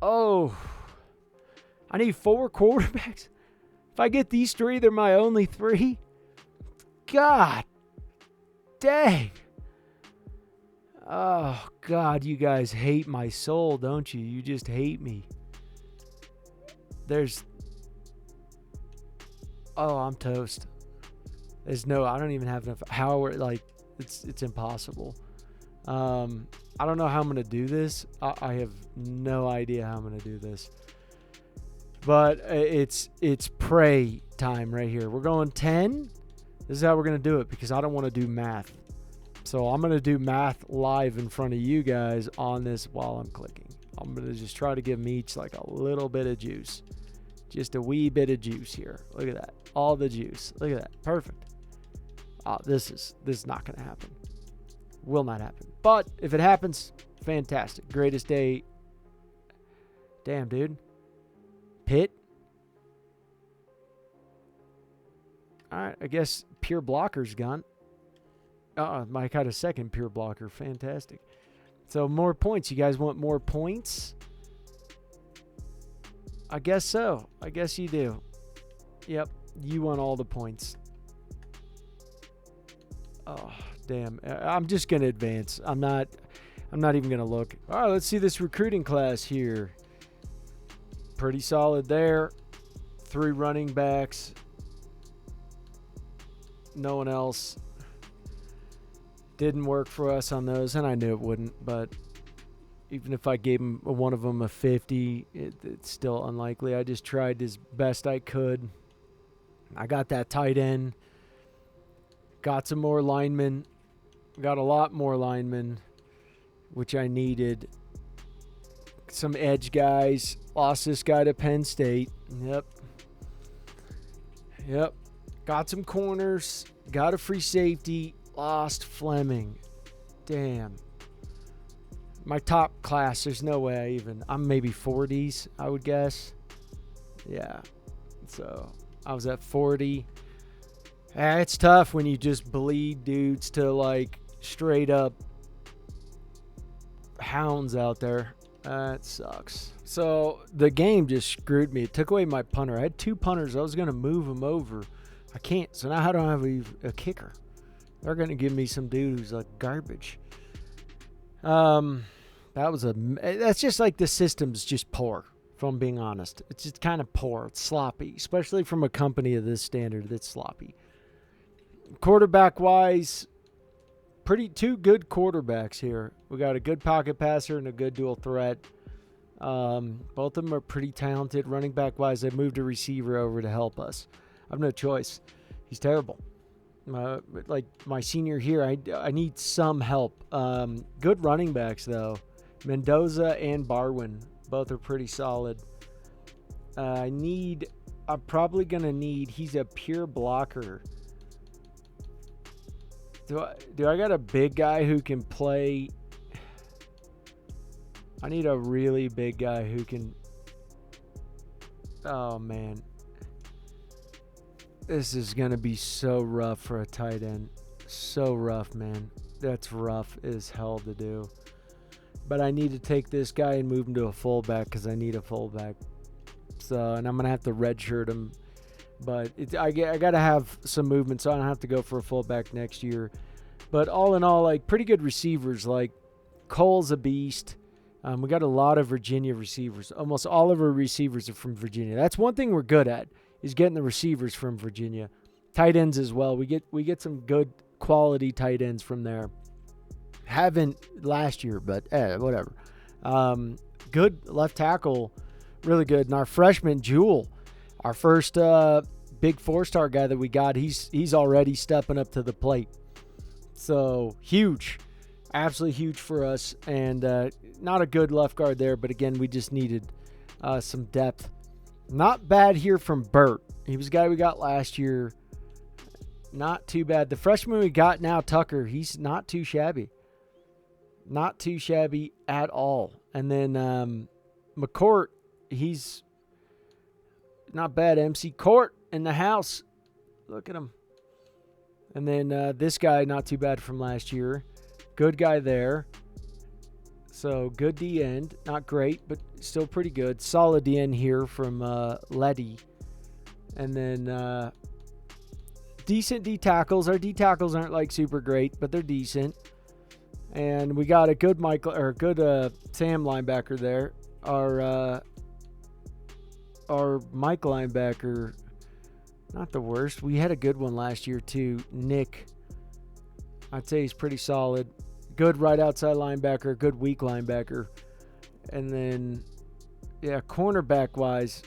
Oh. I need 4 quarterbacks. If I get these 3, they're my only 3. God dang. Oh, God, you guys hate my soul, don't you? You just hate me. I'm toast. I don't even have enough. It's impossible. I don't know how I'm going to do this. I have no idea how I'm going to do this. But it's pray time right here. We're going 10. This is how we're going to do it, because I don't want to do math. So I'm going to do math live in front of you guys on this while I'm clicking. I'm going to just try to give them each like a little bit of juice. Just a wee bit of juice here. Look at that. All the juice. Look at that. Perfect. This is not going to happen. Will not happen. But if it happens, fantastic. Greatest day. Damn, dude. Pitt. All right. I guess pure blocker's gone. Mike had a second pure blocker. Fantastic. So more points. You guys want more points? I guess so. I guess you do. Yep. You want all the points. Oh, damn. I'm just going to advance. I'm not even going to look. All right, let's see this recruiting class here. Pretty solid there. 3 running backs. No one else. Didn't work for us on those, and I knew it wouldn't, but even if I gave one of them a 50, it's still unlikely. I just tried as best I could. I got that tight end. Got some more linemen. Got a lot more linemen, which I needed. Some edge guys. Lost this guy to Penn State. Yep. Yep. Got some corners. Got a free safety. Lost Fleming. Damn. My top class, there's no way I'm maybe 40s, I would guess. Yeah. So I was at 40. It's tough when you just bleed dudes to like straight up hounds out there. That sucks. So the game just screwed me. It took away my punter. I had 2 punters. I was going to move them over. I can't. So now I don't have a kicker. They're going to give me some dude who's like garbage. That's just like the system's just poor, if I'm being honest. It's just kind of poor. It's sloppy, especially from a company of this standard that's sloppy. Quarterback-wise, two good quarterbacks here. We got a good pocket passer and a good dual threat. Both of them are pretty talented. Running back-wise, they moved a receiver over to help us. I have no choice. He's terrible. Like my senior year, I need some help. Good running backs, though. Mendoza and Barwin, both are pretty solid. I'm probably going to need, he's a pure blocker. Do I got a big guy who can play? I need a really big guy who can. Oh, man. This is going to be so rough for a tight end. So rough, man. That's rough as hell to do. But I need to take this guy and move him to a fullback because I need a fullback. And I'm going to have to redshirt him. But I got to have some movement, so I don't have to go for a fullback next year. But all in all, like pretty good receivers. Like Cole's a beast. We got a lot of Virginia receivers. Almost all of our receivers are from Virginia. That's one thing we're good at, is getting the receivers from Virginia. Tight ends as well. We get some good quality tight ends from there. Haven't last year, but whatever. Good left tackle, really good. And our freshman Jewel, our first big 4-star guy that we got, he's already stepping up to the plate. So huge, absolutely huge for us. And not a good left guard there, but again, we just needed some depth. Not bad here from Burt. He was a guy we got last year. Not too bad. The freshman we got now, Tucker, he's not too shabby. Not too shabby at all. And then McCourt, he's not bad. MC Court in the house. Look at him. And then this guy, not too bad from last year. Good guy there. So good D end. Not great, but still pretty good. Solid D end here from Letty. And then decent D tackles. Our D tackles aren't like super great, but they're decent. And we got a good Sam linebacker there. Our Mike linebacker, not the worst. We had a good one last year too. Nick, I'd say he's pretty solid. Good right outside linebacker, good weak linebacker. And then, yeah, cornerback wise,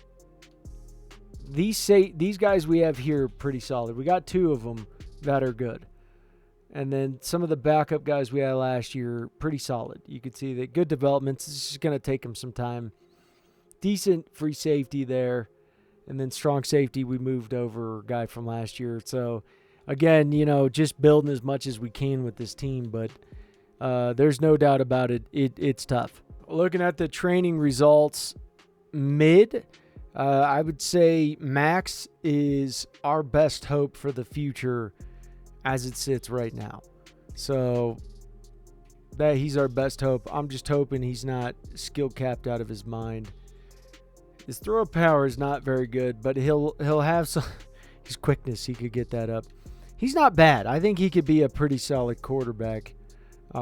these guys we have here are pretty solid. We got 2 of them that are good. And then some of the backup guys we had last year, pretty solid. You could see that good developments. It's just going to take them some time. Decent free safety there. And then strong safety, we moved over a guy from last year. So, again, just building as much as we can with this team. But there's no doubt about it. It's tough. Looking at the training results, mid, I would say Max is our best hope for the future as it sits right now. So that he's our best hope. I'm just hoping he's not skill capped out of his mind. His throw power is not very good, but he'll have some his quickness, he could get that up. He's not bad. I think he could be a pretty solid quarterback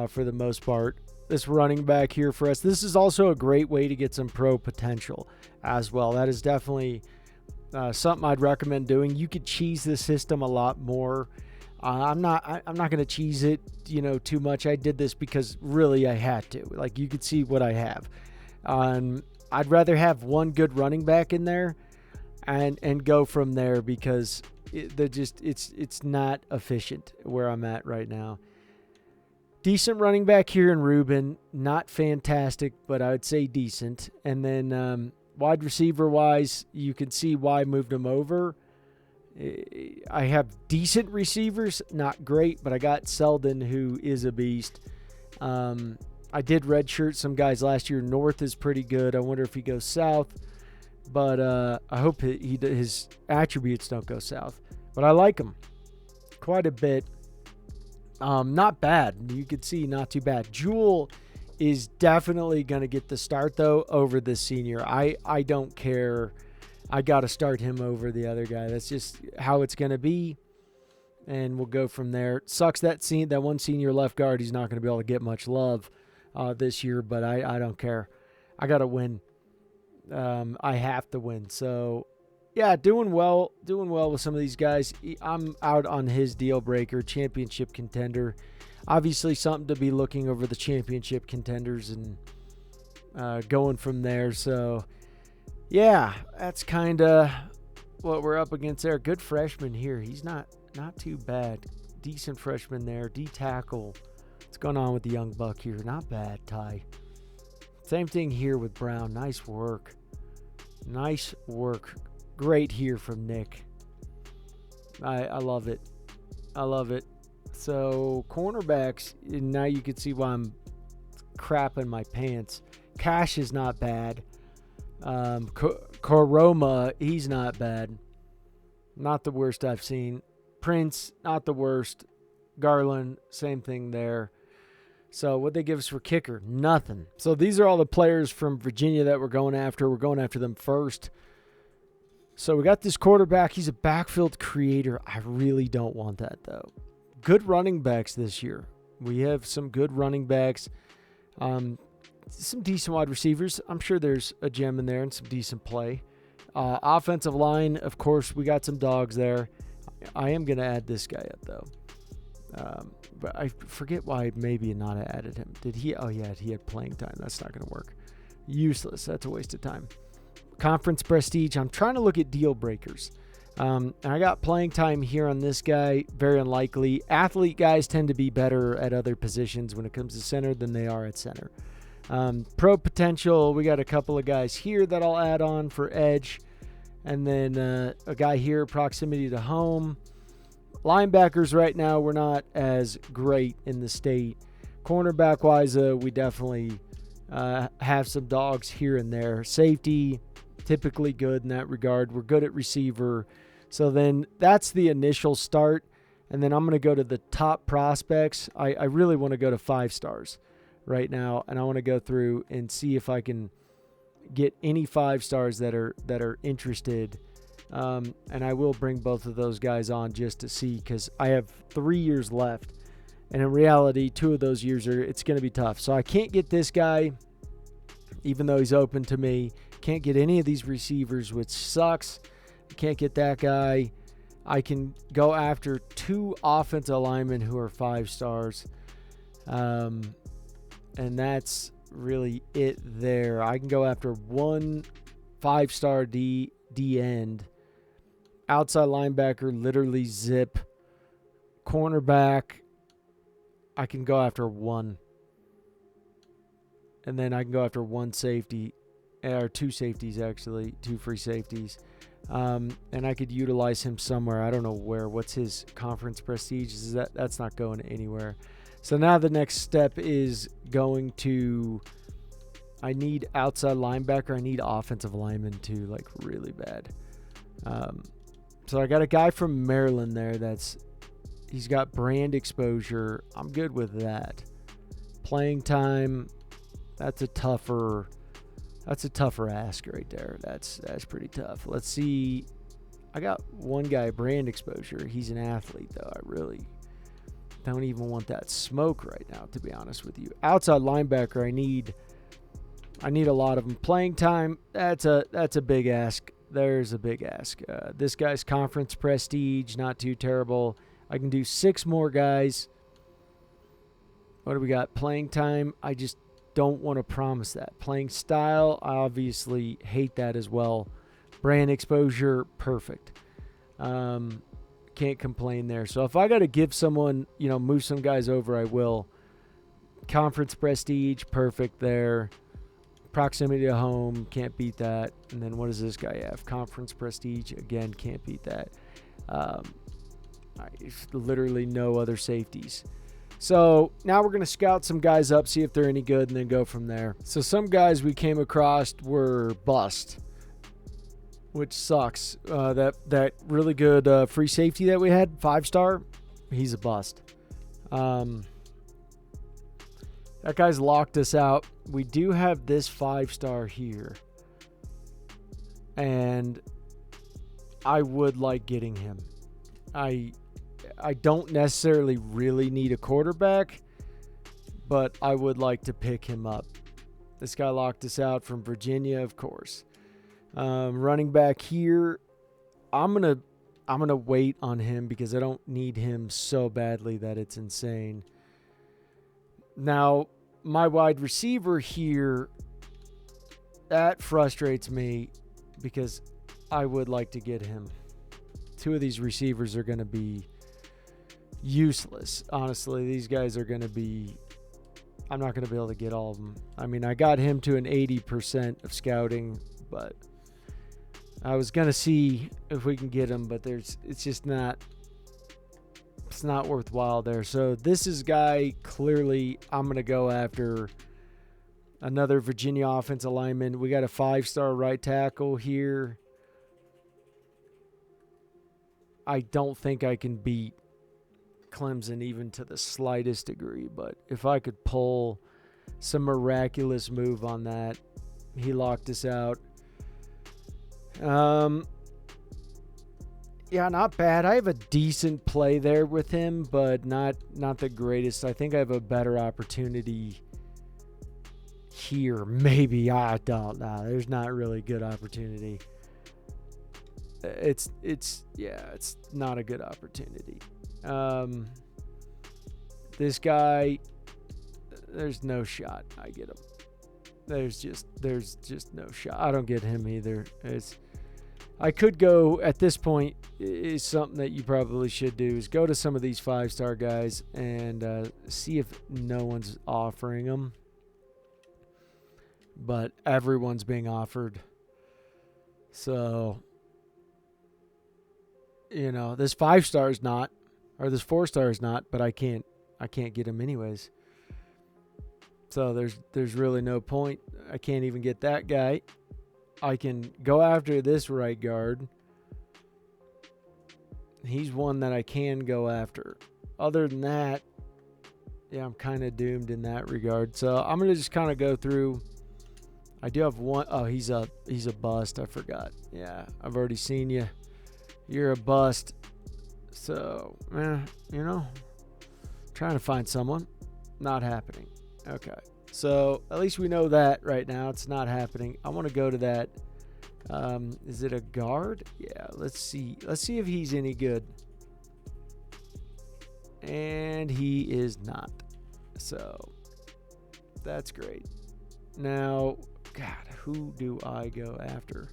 for the most part. This running back here for us. This is also a great way to get some pro potential as well. That is definitely something I'd recommend doing. You could cheese the system a lot more. I'm not going to cheese it, too much. I did this because really I had to. Like, you could see what I have. I'd rather have one good running back in there and go from there because it's not efficient where I'm at right now. Decent running back here in Ruben. Not fantastic, but I would say decent. And then wide receiver wise, you can see why I moved him over. I have decent receivers, not great, but I got Selden, who is a beast. I did redshirt some guys last year. North is pretty good. I wonder if he goes south, but I hope his attributes don't go south. But I like him quite a bit. Not bad. You could see not too bad. Jewel is definitely going to get the start, though, over this senior. I don't care. I got to start him over the other guy. That's just how it's going to be, and we'll go from there. It sucks that one senior left guard, he's not going to be able to get much love this year, but I don't care. I got to win. I have to win. So, yeah, doing well with some of these guys. I'm out on his deal breaker, championship contender. Obviously, something to be looking over the championship contenders and going from there. So, yeah, that's kind of what we're up against there. Good freshman here. He's not too bad. Decent freshman there. D-tackle. What's going on with the young buck here? Not bad, Ty. Same thing here with Brown. Nice work. Nice work. Great here from Nick. I love it. I love it. So, cornerbacks, and now you can see why I'm crapping my pants. Cash is not bad. Koroma, he's not bad. Not the worst I've seen. Prince, not the worst. Garland, same thing there. So what they give us for kicker? Nothing. So these are all the players from Virginia that we're going after. We're going after them first. So we got this quarterback. He's a backfield creator. I really don't want that, though. Good running backs this year. We have some good running backs. Some decent wide receivers. I'm sure there's a gem in there and some decent play. Offensive line, of course, we got some dogs there. I am going to add this guy up, though. But I forget why maybe not added him. Did he? Oh, yeah, he had playing time. That's not going to work. Useless. That's a waste of time. Conference prestige. I'm trying to look at deal breakers. And I got playing time here on this guy. Very unlikely. Athlete guys tend to be better at other positions when it comes to center than they are at center. Pro potential, we got a couple of guys here that I'll add on for edge. And then a guy here, proximity to home. Linebackers right now, we're not as great in the state. Cornerback-wise, we definitely have some dogs here and there. Safety, typically good in that regard. We're good at receiver. So then that's the initial start. And then I'm going to go to the top prospects. I really want to go to 5 stars right now. And I want to go through and see if I can get any 5 stars that are interested. And I will bring both of those guys on just to see, because I have 3 years left. And in reality, 2 of those years it's going to be tough. So I can't get this guy, even though he's open to me. Can't get any of these receivers, which sucks. Can't get that guy. I can go after 2 offensive linemen who are 5 stars. And that's really it there. I can go after 1 5-star D end. Outside linebacker, literally zip. Cornerback, I can go after 1. And then I can go after 1 safety, or 2 safeties actually, 2 free safeties. And I could utilize him somewhere. I don't know where. What's his conference prestige? That's not going anywhere. So now the next step is going to, I need outside linebacker. I need offensive lineman too, like really bad. So I got a guy from Maryland there he's got brand exposure. I'm good with that. Playing time, that's a tougher ask right there. That's pretty tough. Let's see. I got one guy, brand exposure. He's an athlete though. I really don't even want that smoke right now, to be honest with you. Outside linebacker, I need a lot of them. Playing time, that's a big ask. There's a big ask. This guy's conference prestige, not too terrible. I can do 6 more guys. What do we got? Playing time, I just don't want to promise that. Playing style, I obviously hate that as well. Brand exposure, perfect. Can't complain there. So if I got to give someone, move some guys over, I will. Conference prestige, perfect there. Proximity to home, can't beat that. And then what does this guy have? Conference prestige, again, can't beat that. Literally no other safeties. So now we're going to scout some guys up, see if they're any good, and then go from there. So some guys we came across were bust, which sucks. That really good free safety that we had, 5-star, he's a bust. That guy's locked us out. We do have this 5-star here, and I would like getting him. I don't necessarily really need a quarterback, but I would like to pick him up. This guy locked us out from Virginia, of course. Running back here, I'm gonna wait on him because I don't need him so badly that it's insane. Now, my wide receiver here, that frustrates me because I would like to get him. 2 of these receivers are going to be useless. Honestly, these guys are going to be... I'm not going to be able to get all of them. I mean, I got him to an 80% of scouting, but I was going to see if we can get him, but it's just not... It's not worthwhile there. So this is guy, clearly, I'm going to go after another Virginia offensive lineman. We got a 5-star right tackle here. I don't think I can beat Clemson even to the slightest degree, but if I could pull some miraculous move on that, he locked us out. Yeah, not bad. I have a decent play there with him, but not the greatest. I think I have a better opportunity here. Maybe. I don't know. There's not really good opportunity. It's not a good opportunity. This guy, there's no shot I get him. There's just no shot. I don't get him either. I could go at this point. Is something that you probably should do is go to some of these 5-star guys and see if no one's offering them. But everyone's being offered. So, this 5-star is not, or this 4-star is not, but I can't get him anyways. So there's really no point. I can't even get that guy. I can go after this right guard. He's one that I can go after. Other than that, yeah, I'm kind of doomed in that regard. So I'm going to just kind of go through. I do have one. Oh, he's a bust. I forgot. Yeah, I've already seen you. You're a bust. So, trying to find someone. Not happening. Okay. So at least we know that right now. It's not happening. I want to go to that. Is it a guard? Yeah, let's see. Let's see if he's any good. And he is not. So that's great. Now, God, who do I go after?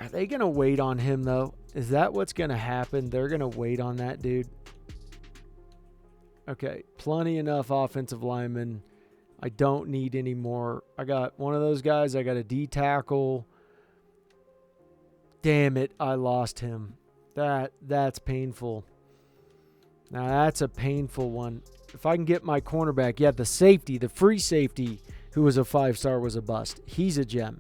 Are they going to wait on him, though? Is that what's going to happen? They're going to wait on that dude? Okay, plenty enough offensive linemen. I don't need any more. I got one of those guys. I got a D tackle. Damn it, I lost him. That's painful. Now, that's a painful one. If I can get my cornerback, yeah, the safety, the free safety, who was a 5-star, was a bust. He's a gem.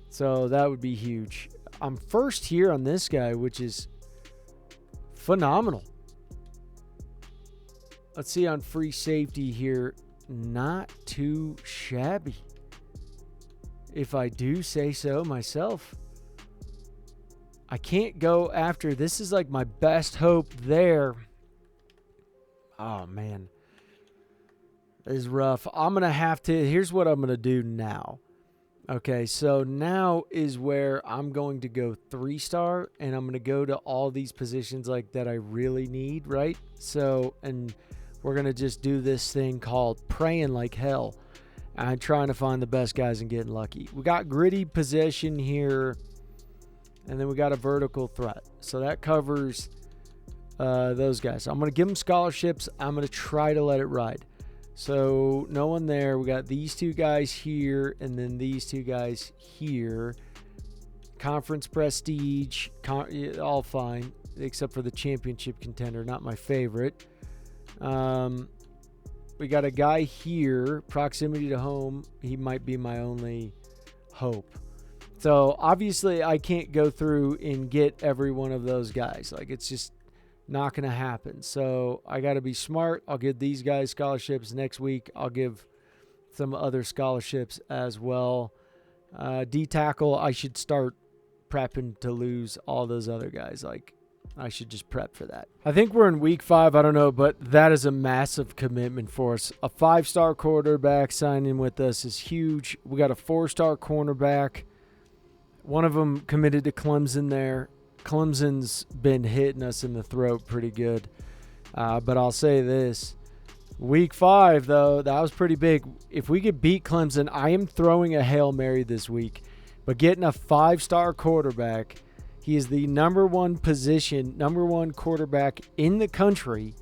So that would be huge. I'm first here on this guy, which is phenomenal. Let's see on free safety here. Not too shabby, if I do say so myself. I can't go after. This is like my best hope there. Oh, man. This is rough. I'm going to have to. Here's what I'm going to do now. Okay, so now is where I'm going to go 3-star, and I'm going to go to all these positions like that I really need, right? So, and we're going to just do this thing called praying like hell. I'm trying to find the best guys and getting lucky. We got gritty possession here, and then we got a vertical threat. So that covers those guys. I'm going to give them scholarships. I'm going to try to let it ride. So no one there. We got these 2 guys here, and then these 2 guys here. conference prestige, all fine, except for the championship contender, not my favorite. We got a guy here, proximity to home. He might be my only hope. So obviously I can't go through and get every one of those guys. Like, it's just not going to happen. So I got to be smart. I'll give these guys scholarships next week. I'll give some other scholarships as well. D tackle, I should start prepping to lose all those other guys. Like, I should just prep for that. I think we're in week 5. I don't know, but that is a massive commitment for us. A 5-star quarterback signing with us is huge. We got a 4-star cornerback. One of them committed to Clemson there. Clemson's been hitting us in the throat pretty good. But I'll say this. Week 5, though, that was pretty big. If we could beat Clemson, I am throwing a Hail Mary this week. But getting a 5-star quarterback, he is the number 1 position, number 1 quarterback in the country,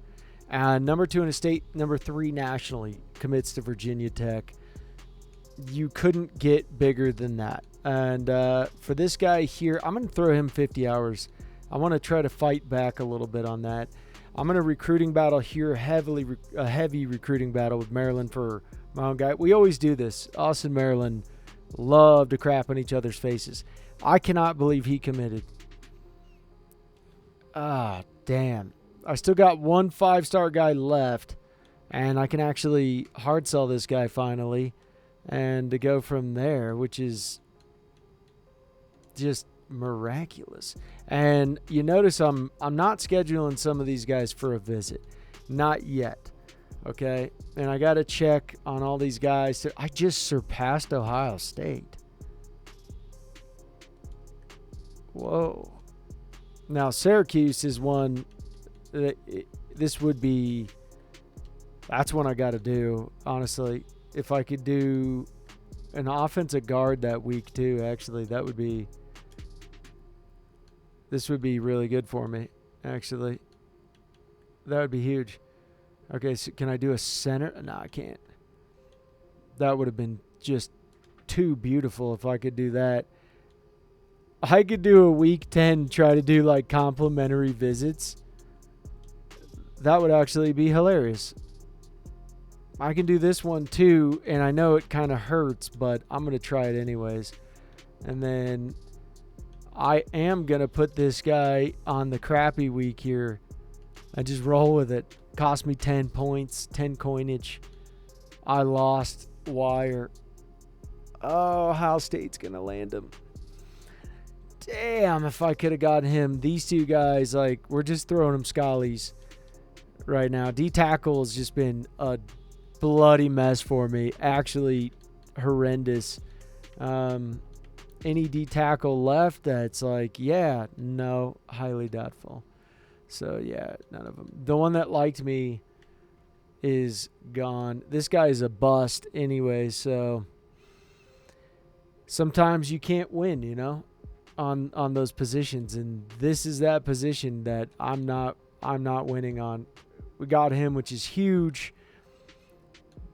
number 2 in the state, number 3 nationally, commits to Virginia Tech. You couldn't get bigger than that. And for this guy here, I'm going to throw him 50 hours. I want to try to fight back a little bit on that. I'm going to recruiting battle here, a heavy recruiting battle with Maryland for my own guy. We always do this. Us and Maryland love to crap on each other's faces. I cannot believe he committed. Damn. I still got one 5-star guy left, and I can actually hard sell this guy finally and to go from there, which is just miraculous. And you notice I'm not scheduling some of these guys for a visit. Not yet. Okay? And I got to check on all these guys. I just surpassed Ohio State. Whoa. Now, Syracuse is one that this would be, that's one I got to do, honestly. If I could do an offensive guard that week too, actually, this would be really good for me, actually. That would be huge. Okay, so can I do a center? No, I can't. That would have been just too beautiful if I could do that. I could do a week 10, try to do like complimentary visits. That would actually be hilarious. I can do this one too, and I know it kind of hurts, but I'm going to try it anyways. And then I am going to put this guy on the crappy week here. I just roll with it. Cost me 10 points, 10 coinage. I lost wire. Oh, Ohio State's going to land him. Damn, if I could have gotten him. These two guys, like, we're just throwing them scollies right now. D-tackle has just been a bloody mess for me. Actually, horrendous. Any D-tackle left that's like, yeah, no, highly doubtful. So, yeah, none of them. The one that liked me is gone. This guy is a bust anyway, so sometimes you can't win, you know, on those positions. And this is that position that I'm not winning on. We got him, which is huge.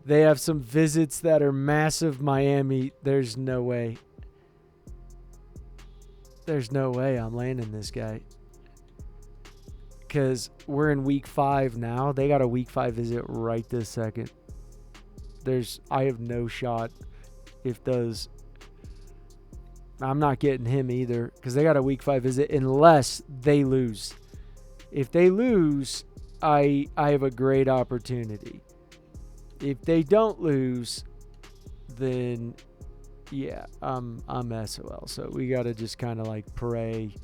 They have some visits that are massive. Miami, there's no way. There's no way I'm landing this guy. Because we're in week 5 now. They got a week 5 visit right this second. I have no shot if those. I'm not getting him either because they got a week 5 visit unless they lose. If they lose, I have a great opportunity. If they don't lose, then yeah, I'm SOL. So we got to just kind of like pray.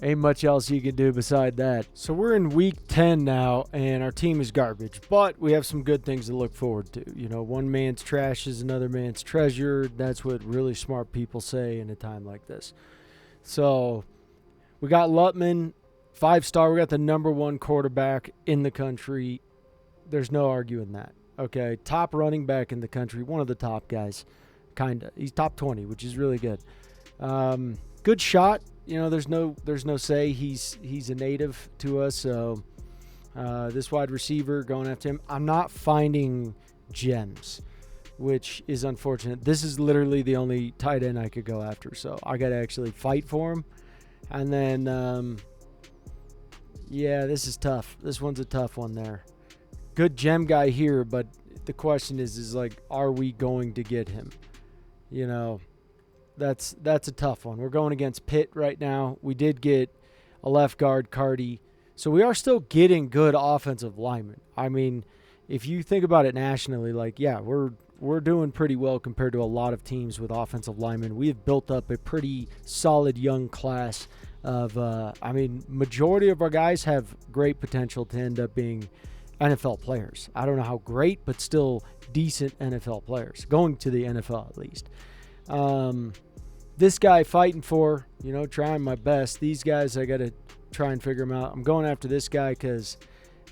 Ain't much else you can do beside that. So we're in week 10 now, and our team is garbage. But we have some good things to look forward to. You know, one man's trash is another man's treasure. That's what really smart people say in a time like this. So we got Lutman, 5-star. We got the number 1 quarterback in the country. There's no arguing that. Okay, top running back in the country. One of the top guys, kind of. He's top 20, which is really good. Good shot. You know, there's no say he's a native to us. So this wide receiver going after him. I'm not finding gems. which is unfortunate. This is literally the only tight end I could go after, so I got to actually fight for him. And then, yeah, this is tough. This one's a tough one there. Good gem guy here, but the question is like, are we going to get him? You know, that's a tough one. We're going against Pitt right now. We did get a left guard, Cardi. So we are still getting good offensive linemen. I mean, if you think about it nationally, like, yeah, we're doing pretty well compared to a lot of teams with offensive linemen. We have built up a pretty solid young class of, I mean, majority of our guys have great potential to end up being NFL players. I don't know how great, but still decent NFL players, going to the NFL at least. This guy fighting for, you know, trying my best. These guys, I got to try and figure them out. I'm going after this guy because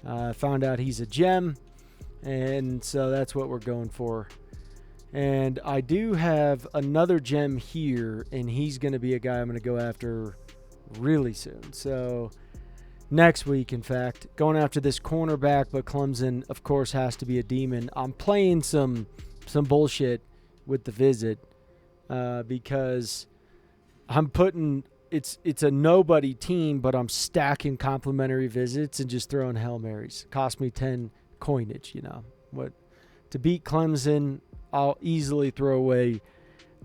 I found out he's a gem, and so that's what we're going for. And I do have another gem here, and he's going to be a guy I'm going to go after really soon. So next week, in fact, going after this cornerback, but Clemson, of course, has to be a demon. I'm playing some bullshit with the visit because I'm putting it's a nobody team, but I'm stacking complimentary visits and just throwing Hail Marys. Cost me 10 coinage, you know. What to beat Clemson, I'll easily throw away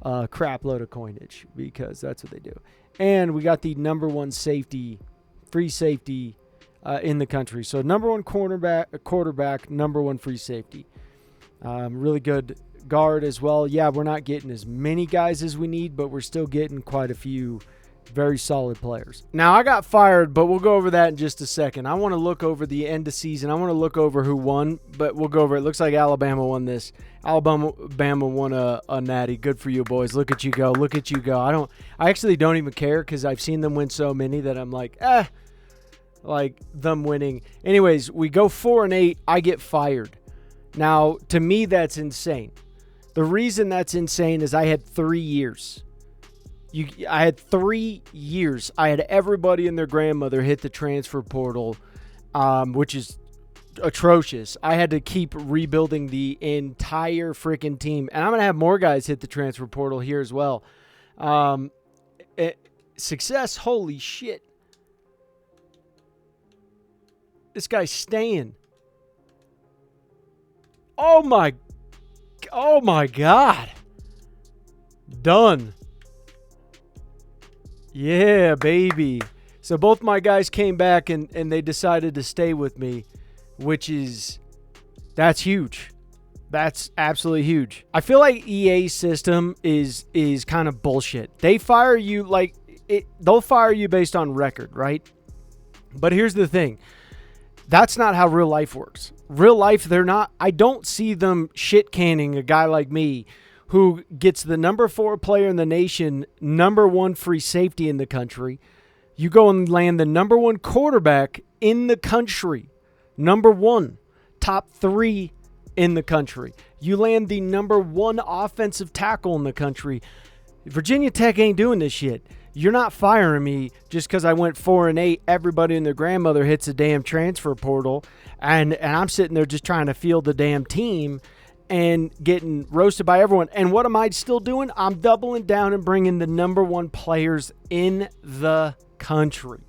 a crap load of coinage because that's what they do. And we got the number one safety, free safety in the country. So number one quarterback, number one free safety. Really good guard as well. Yeah, we're not getting as many guys as we need, but we're still getting quite a few very solid players. Now, I got fired, but we'll go over that in just a second. I want to look over the end of season. I want to look over who won, but we'll go over it. Looks like Alabama won this. Alabama won a natty. Good for you, boys. Look at you go. Look at you go. I actually don't even care because I've seen them win so many that I'm like, like them winning. Anyways, we go 4-8. I get fired. Now, to me, that's insane. The reason that's insane is I had 3 years. I had 3 years. I had everybody and their grandmother hit the transfer portal, which is atrocious. I had to keep rebuilding the entire freaking team. And I'm going to have more guys hit the transfer portal here as well. Success, holy shit. This guy's staying. Oh my God. Done. Yeah, baby. So both my guys came back and they decided to stay with me, that's huge. That's absolutely huge. I feel like EA's system is kind of bullshit. They fire you they'll fire you based on record, right? But here's the thing. That's not how real life works. Real life, I don't see them shit canning a guy like me who gets the number 4 player in the nation, number 1 free safety in the country. You go and land the number 1 quarterback in the country, number 1, top 3 in the country. You land the number 1 offensive tackle in the country. Virginia Tech ain't doing this shit. You're not firing me just because I went 4-8. Everybody and their grandmother hits a damn transfer portal, and I'm sitting there just trying to field the damn team and getting roasted by everyone. And what am I still doing? I'm doubling down and bringing the number 1 players in the country.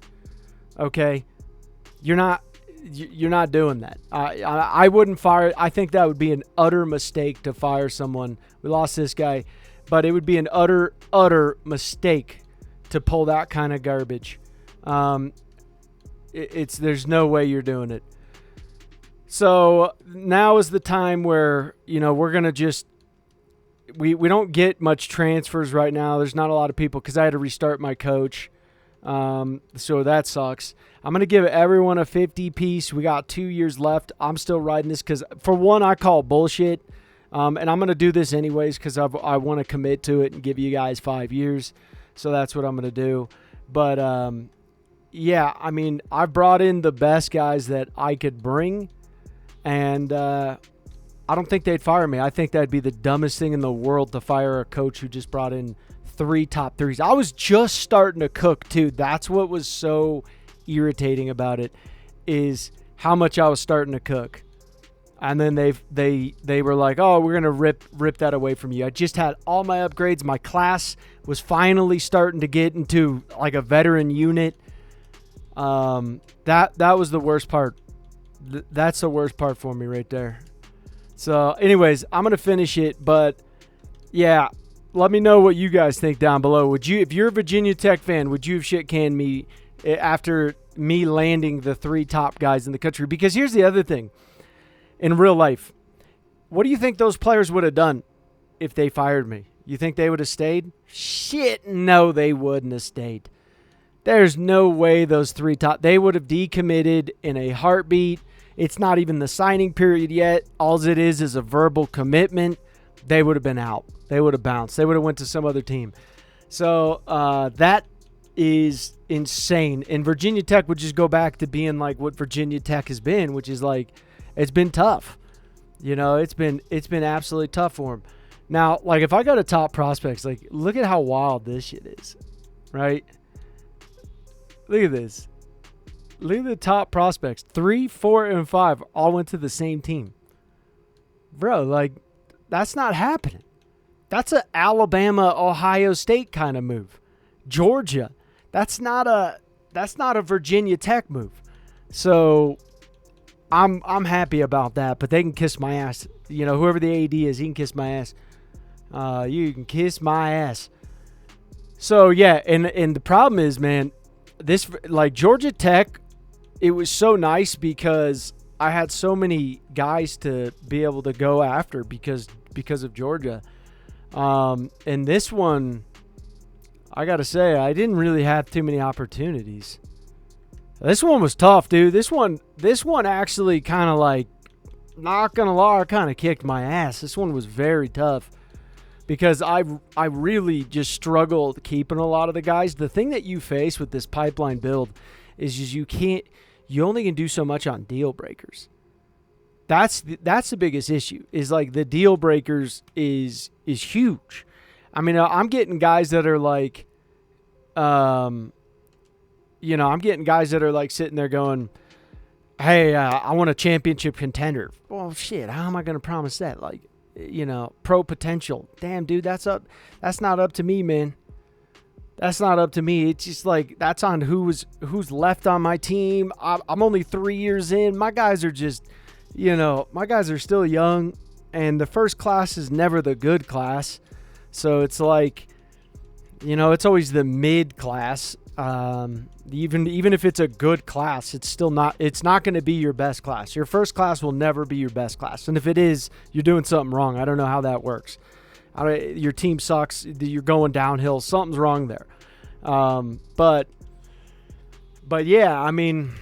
Okay? You're not doing that. I wouldn't fire. I think that would be an utter mistake to fire someone. We lost this guy, but it would be an utter mistake to pull that kind of garbage. There's no way you're doing it. So now is the time where, we're going to just, we don't get much transfers right now. There's not a lot of people because I had to restart my coach. So that sucks. I'm going to give everyone a 50 piece. We got 2 years left. I'm still riding this because, for one, I call bullshit. And I'm going to do this anyways because I want to commit to it and give you guys 5 years. So that's what I'm going to do. But, yeah, I mean, I brought in the best guys that I could bring. And I don't think they'd fire me. I think that'd be the dumbest thing in the world to fire a coach who just brought in 3 top 3s. I was just starting to cook, too. That's what was so irritating about it, is how much I was starting to cook. And then they were like, oh, we're gonna rip that away from you. I just had all my upgrades. My class was finally starting to get into like a veteran unit. That was the worst part. That's the worst part for me right there. So, anyways, I'm gonna finish it, but yeah, let me know what you guys think down below. Would you, if you're a Virginia Tech fan, would you have shit canned me after me landing the 3 top guys in the country? Because here's the other thing. In real life, what do you think those players would have done if they fired me? You think they would have stayed? Shit, no, they wouldn't have stayed. There's no way those 3 top... They would have decommitted in a heartbeat. It's not even the signing period yet. All it is a verbal commitment. They would have been out. They would have bounced. They would have went to some other team. So that is insane. And Virginia Tech would just go back to being like what Virginia Tech has been, which is like... It's been tough. You know, it's been absolutely tough for him. Now, like if I go to top prospects, like look at how wild this shit is, right? Look at this. Look at the top prospects. 3, 4, and 5 all went to the same team. Bro, like that's not happening. That's a Alabama, Ohio State kind of move. Georgia. That's not a Virginia Tech move. So I'm happy about that, but they can kiss my ass. You know, whoever the AD is, he can kiss my ass. You can kiss my ass. So, yeah, and the problem is, man, this, like, Georgia Tech, it was so nice because I had so many guys to be able to go after because of Georgia. And this one, I got to say, I didn't really have too many opportunities. This one was tough, dude. This one actually kind of like, not gonna lie, kind of kicked my ass. This one was very tough because I really just struggled keeping a lot of the guys. The thing that you face with this pipeline build is just you only can do so much on deal breakers. That's the biggest issue. Is like the deal breakers is huge. I mean, I'm getting guys that are like, you know, I'm getting guys that are like sitting there going, hey, I want a championship contender. Well, shit, how am I going to promise that? Like, you know, pro potential. Damn, dude, that's not up to me, man. That's not up to me. It's just like, that's on who's left on my team. I'm only 3 years in. My guys are just, you know, my guys are still young, and the first class is never the good class. So it's like, you know, it's always the mid class. Even if it's a good class, it's not going to be your best class. Your first class will never be your best class. And if it is, you're doing something wrong. I don't know how that works. Your team sucks. You're going downhill. Something's wrong there. But yeah, I mean,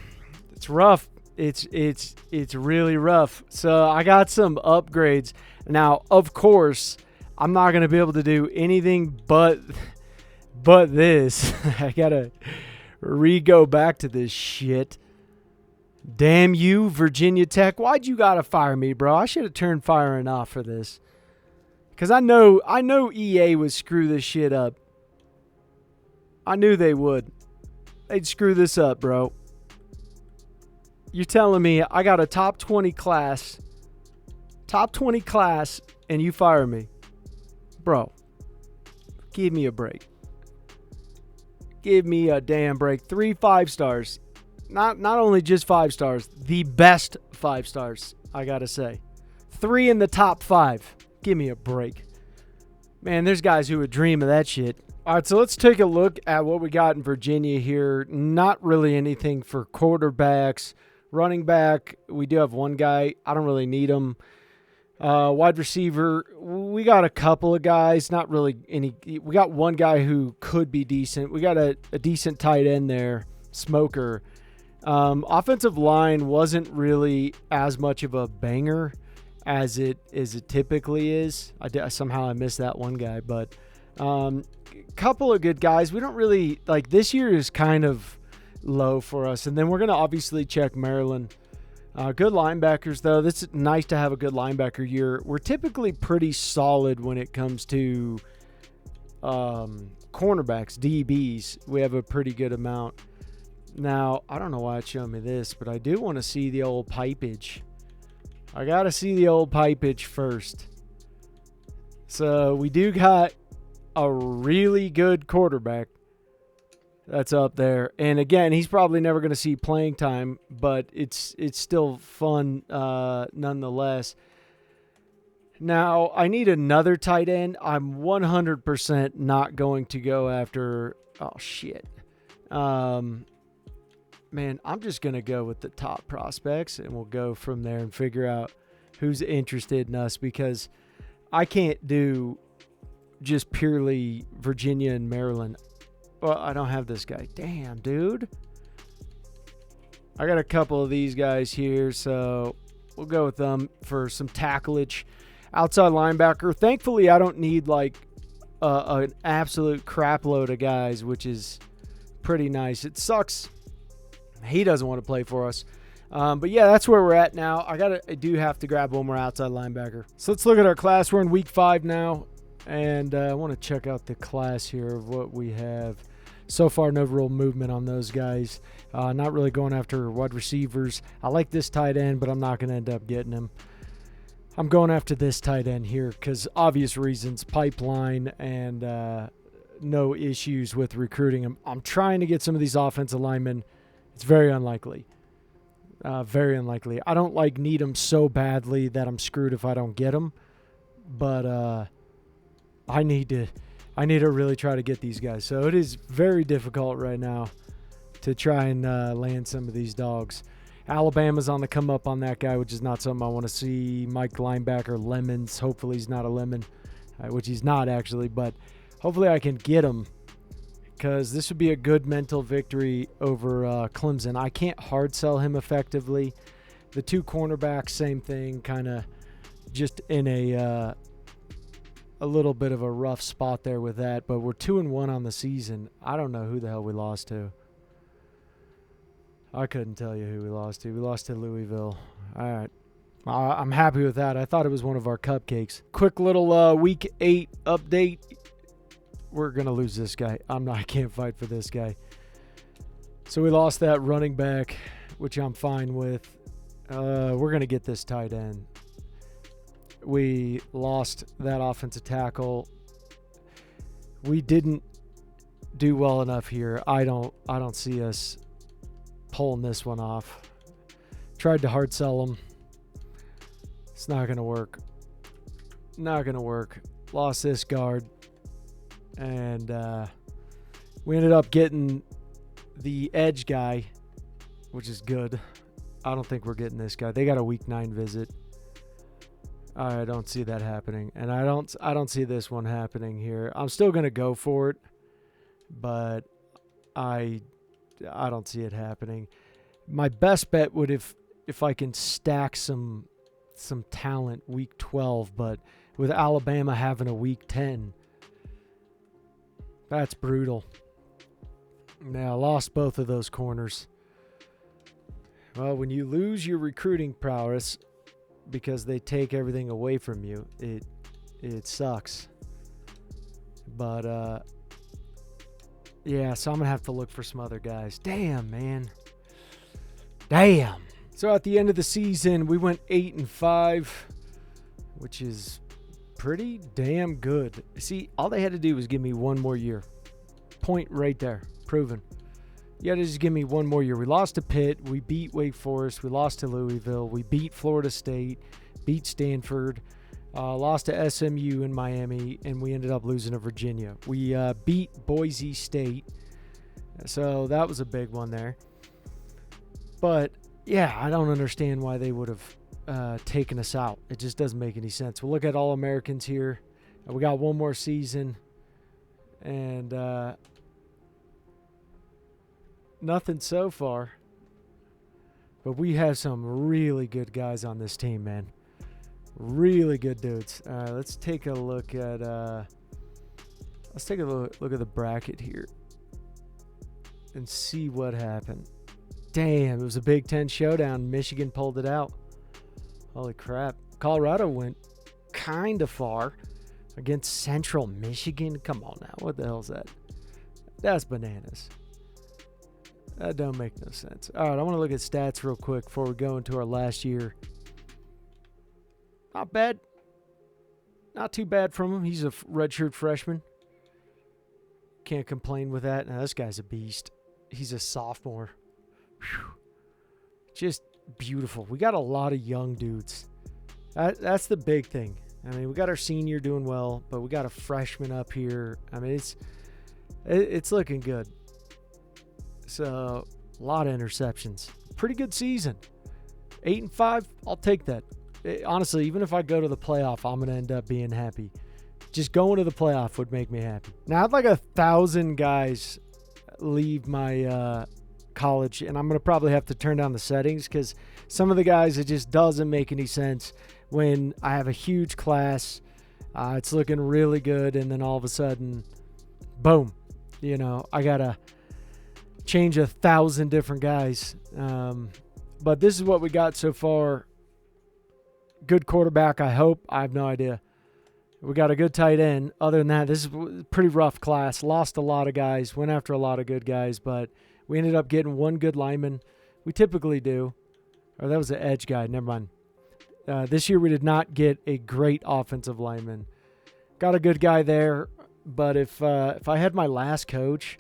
it's rough. It's really rough. So I got some upgrades. Now, of course, I'm not going to be able to do anything but this. I gotta go back to this shit. Damn you, Virginia Tech. Why'd you gotta fire me, bro? I should have turned firing off for this. Because I know EA would screw this shit up. I knew they would. They'd screw this up, bro. You're telling me I got a top 20 class, and you fire me. Bro, give me a break. Give me a damn break. 3 5-stars. Not only just 5 stars, the best 5 stars, I gotta say. 3 in the top 5. Give me a break. Man, there's guys who would dream of that shit. All right, so let's take a look at what we got in Virginia here. Not really anything for quarterbacks. Running back, we do have one guy. I don't really need him. Wide receiver, we got a couple of guys. Not really any. We got one guy who could be decent. We got a decent tight end there, Smoker. Offensive line wasn't really as much of a banger as it typically is. Somehow I missed that one guy, but couple of good guys. We don't really like this year is kind of low for us, and then we're gonna obviously check Maryland. Good linebackers, though. It's nice to have a good linebacker year. We're typically pretty solid when it comes to cornerbacks, DBs. We have a pretty good amount. Now, I don't know why it's showing me this, but I do want to see the old pipage. I got to see the old pipe pitch first. So we do got a really good quarterback that's up there. And again, he's probably never going to see playing time, but it's still fun nonetheless. Now, I need another tight end. I'm 100% not going to go after... Oh, shit. Man, I'm just going to go with the top prospects, and we'll go from there and figure out who's interested in us, because I can't do just purely Virginia and Maryland. Well, I don't have this guy. Damn, dude. I got a couple of these guys here, so we'll go with them for some tacklage. Outside linebacker. Thankfully, I don't need like an absolute crap load of guys, which is pretty nice. It sucks he doesn't want to play for us. But yeah, that's where we're at now. I do have to grab one more outside linebacker. So let's look at our class. We're in week 5 now, and I want to check out the class here of what we have. So far, no real movement on those guys. Not really going after wide receivers. I like this tight end, but I'm not going to end up getting him. I'm going after this tight end here because obvious reasons, pipeline, and no issues with recruiting him. I'm trying to get some of these offensive linemen. It's very unlikely. Very unlikely. I don't need them so badly that I'm screwed if I don't get them. But I need to really try to get these guys. So it is very difficult right now to try and land some of these dogs. Alabama's on the come up on that guy, which is not something I want to see. Mike linebacker, Lemons. Hopefully he's not a lemon, which he's not actually. But hopefully I can get him because this would be a good mental victory over Clemson. I can't hard sell him effectively. The 2 cornerbacks, same thing, kind of just in a little bit of a rough spot there with that. But we're 2-1 on the season. I don't know who the hell we lost to. I couldn't tell you who we lost to. We lost to Louisville. All right. I'm happy with that. I thought it was one of our cupcakes. Quick little week 8 update. We're going to lose this guy. I can't fight for this guy. So we lost that running back, which I'm fine with. We're going to get this tight end. We lost that offensive tackle. We didn't do well enough here. I don't see us pulling this one off. Tried to hard sell him. It's not going to work. Not going to work. Lost this guard. And we ended up getting the edge guy, which is good. I don't think we're getting this guy. They got a week 9 visit. I don't see that happening. And I don't see this one happening here. I'm still going to go for it, but I don't see it happening. My best bet would if I can stack some talent week 12, but with Alabama having a week 10, that's brutal. Now, I lost both of those corners. Well, when you lose your recruiting prowess because they take everything away from you, it sucks. But yeah, so I'm going to have to look for some other guys. Damn, man. Damn. So at the end of the season, we went 8-5, which is pretty damn good. See, all they had to do was give me one more year. Point right there. Proven. You had to just give me one more year. We lost to Pitt. We beat Wake Forest. We lost to Louisville. We beat Florida State. Beat Stanford. Lost to SMU in Miami, and we ended up losing to Virginia. We beat Boise State, so that was a big one there. But, yeah, I don't understand why they would have taken us out. It just doesn't make any sense. We'll look at All-Americans here. We got one more season, and nothing so far. But we have some really good guys on this team, man. Really good dudes. All right, let's take a look at look at the bracket here and see what happened. Damn, it was a Big Ten showdown. Michigan pulled it out. Holy crap. Colorado went kind of far against Central Michigan. Come on now. What the hell is that? That's bananas. That don't make no sense. All right, I want to look at stats real quick before we go into our last year. Not bad. Not too bad from him. He's a redshirt freshman. Can't complain with that. Now, this guy's a beast. He's a sophomore. Whew. Just beautiful. We got a lot of young dudes. That's the big thing. I mean, we got our senior doing well, but we got a freshman up here. I mean, it's looking good. So, a lot of interceptions. Pretty good season. 8-5, I'll take that. Honestly, even if I go to the playoff, I'm going to end up being happy. Just going to the playoff would make me happy. Now, I'd like 1,000 guys leave my college, and I'm going to probably have to turn down the settings because some of the guys, it just doesn't make any sense when I have a huge class. It's looking really good, and then all of a sudden, boom, I got to change 1,000 different guys. But this is what we got so far. Good quarterback, I hope. I have no idea. We got a good tight end. Other than that, this is a pretty rough class. Lost a lot of guys. Went after a lot of good guys. But we ended up getting one good lineman. We typically do. Or that was an edge guy. Never mind. This year we did not get a great offensive lineman. Got a good guy there. But if I had my last coach,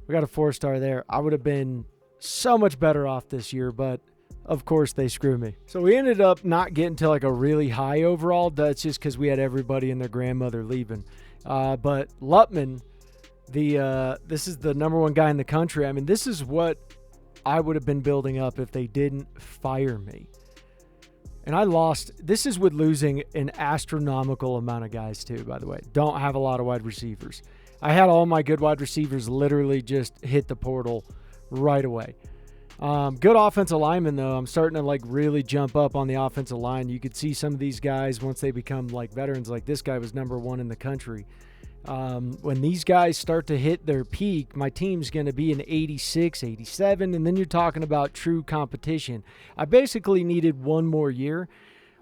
we got a 4-star there, I would have been so much better off this year. But of course, they screwed me. So we ended up not getting to like a really high overall. That's just because we had everybody and their grandmother leaving. But Lutman, this is the number one guy in the country. I mean, this is what I would have been building up if they didn't fire me. And I lost. This is with losing an astronomical amount of guys too, by the way. Don't have a lot of wide receivers. I had all my good wide receivers literally just hit the portal right away. Good offensive lineman, though. I'm starting to like really jump up on the offensive line. You could see some of these guys once they become like veterans. Like this guy was number one in the country. When these guys start to hit their peak, my team's going to be an 86, 87, and then you're talking about true competition. I basically needed one more year,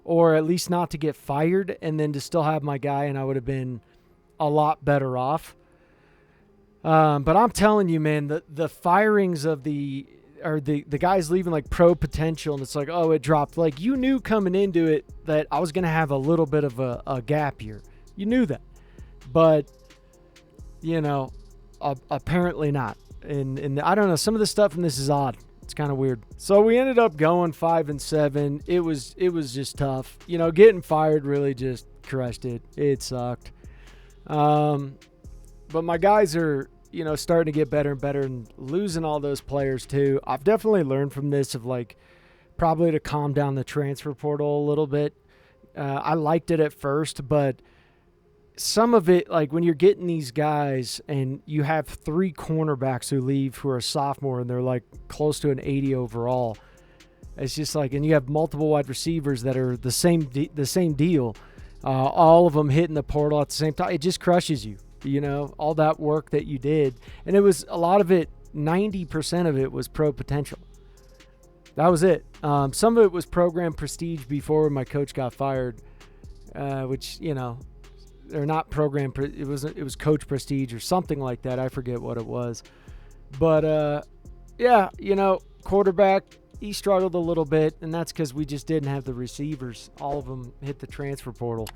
or at least not to get fired, and then to still have my guy, and I would have been a lot better off. But I'm telling you, man, the firings of the guys leaving like pro potential, and it's like, oh, it dropped. Like you knew coming into it that I was going to have a little bit of a gap year. You knew that. But, apparently not. And I don't know, some of the stuff in this is odd. It's kind of weird. So we ended up going 5-7. It was just tough. Getting fired really just crushed it. It sucked. But my guys are, starting to get better and better, and losing all those players too. I've definitely learned from this of like probably to calm down the transfer portal a little bit. I liked it at first, but some of it, like when you're getting these guys and you have 3 cornerbacks who leave who are a sophomore and they're like close to an 80 overall, it's just like, and you have multiple wide receivers that are the same deal, all of them hitting the portal at the same time. It just crushes you, all that work that you did. And it was a lot of it, 90% of it was pro potential. That was it. Some of it was program prestige before my coach got fired, which, or not program. It was coach prestige or something like that. I forget what it was, but quarterback, he struggled a little bit, and that's because we just didn't have the receivers. All of them hit the transfer portal,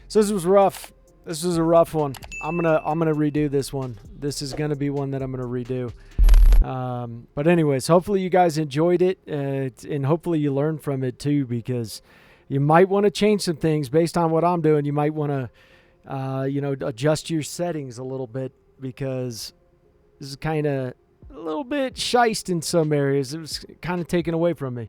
so this was rough. This was a rough one. I'm gonna redo this one. This is gonna be one that I'm gonna redo. But anyways, hopefully you guys enjoyed it, and hopefully you learned from it too, because you might want to change some things based on what I'm doing. You might want to adjust your settings a little bit, because this is kind of a little bit shiced in some areas. It was kind of taken away from me.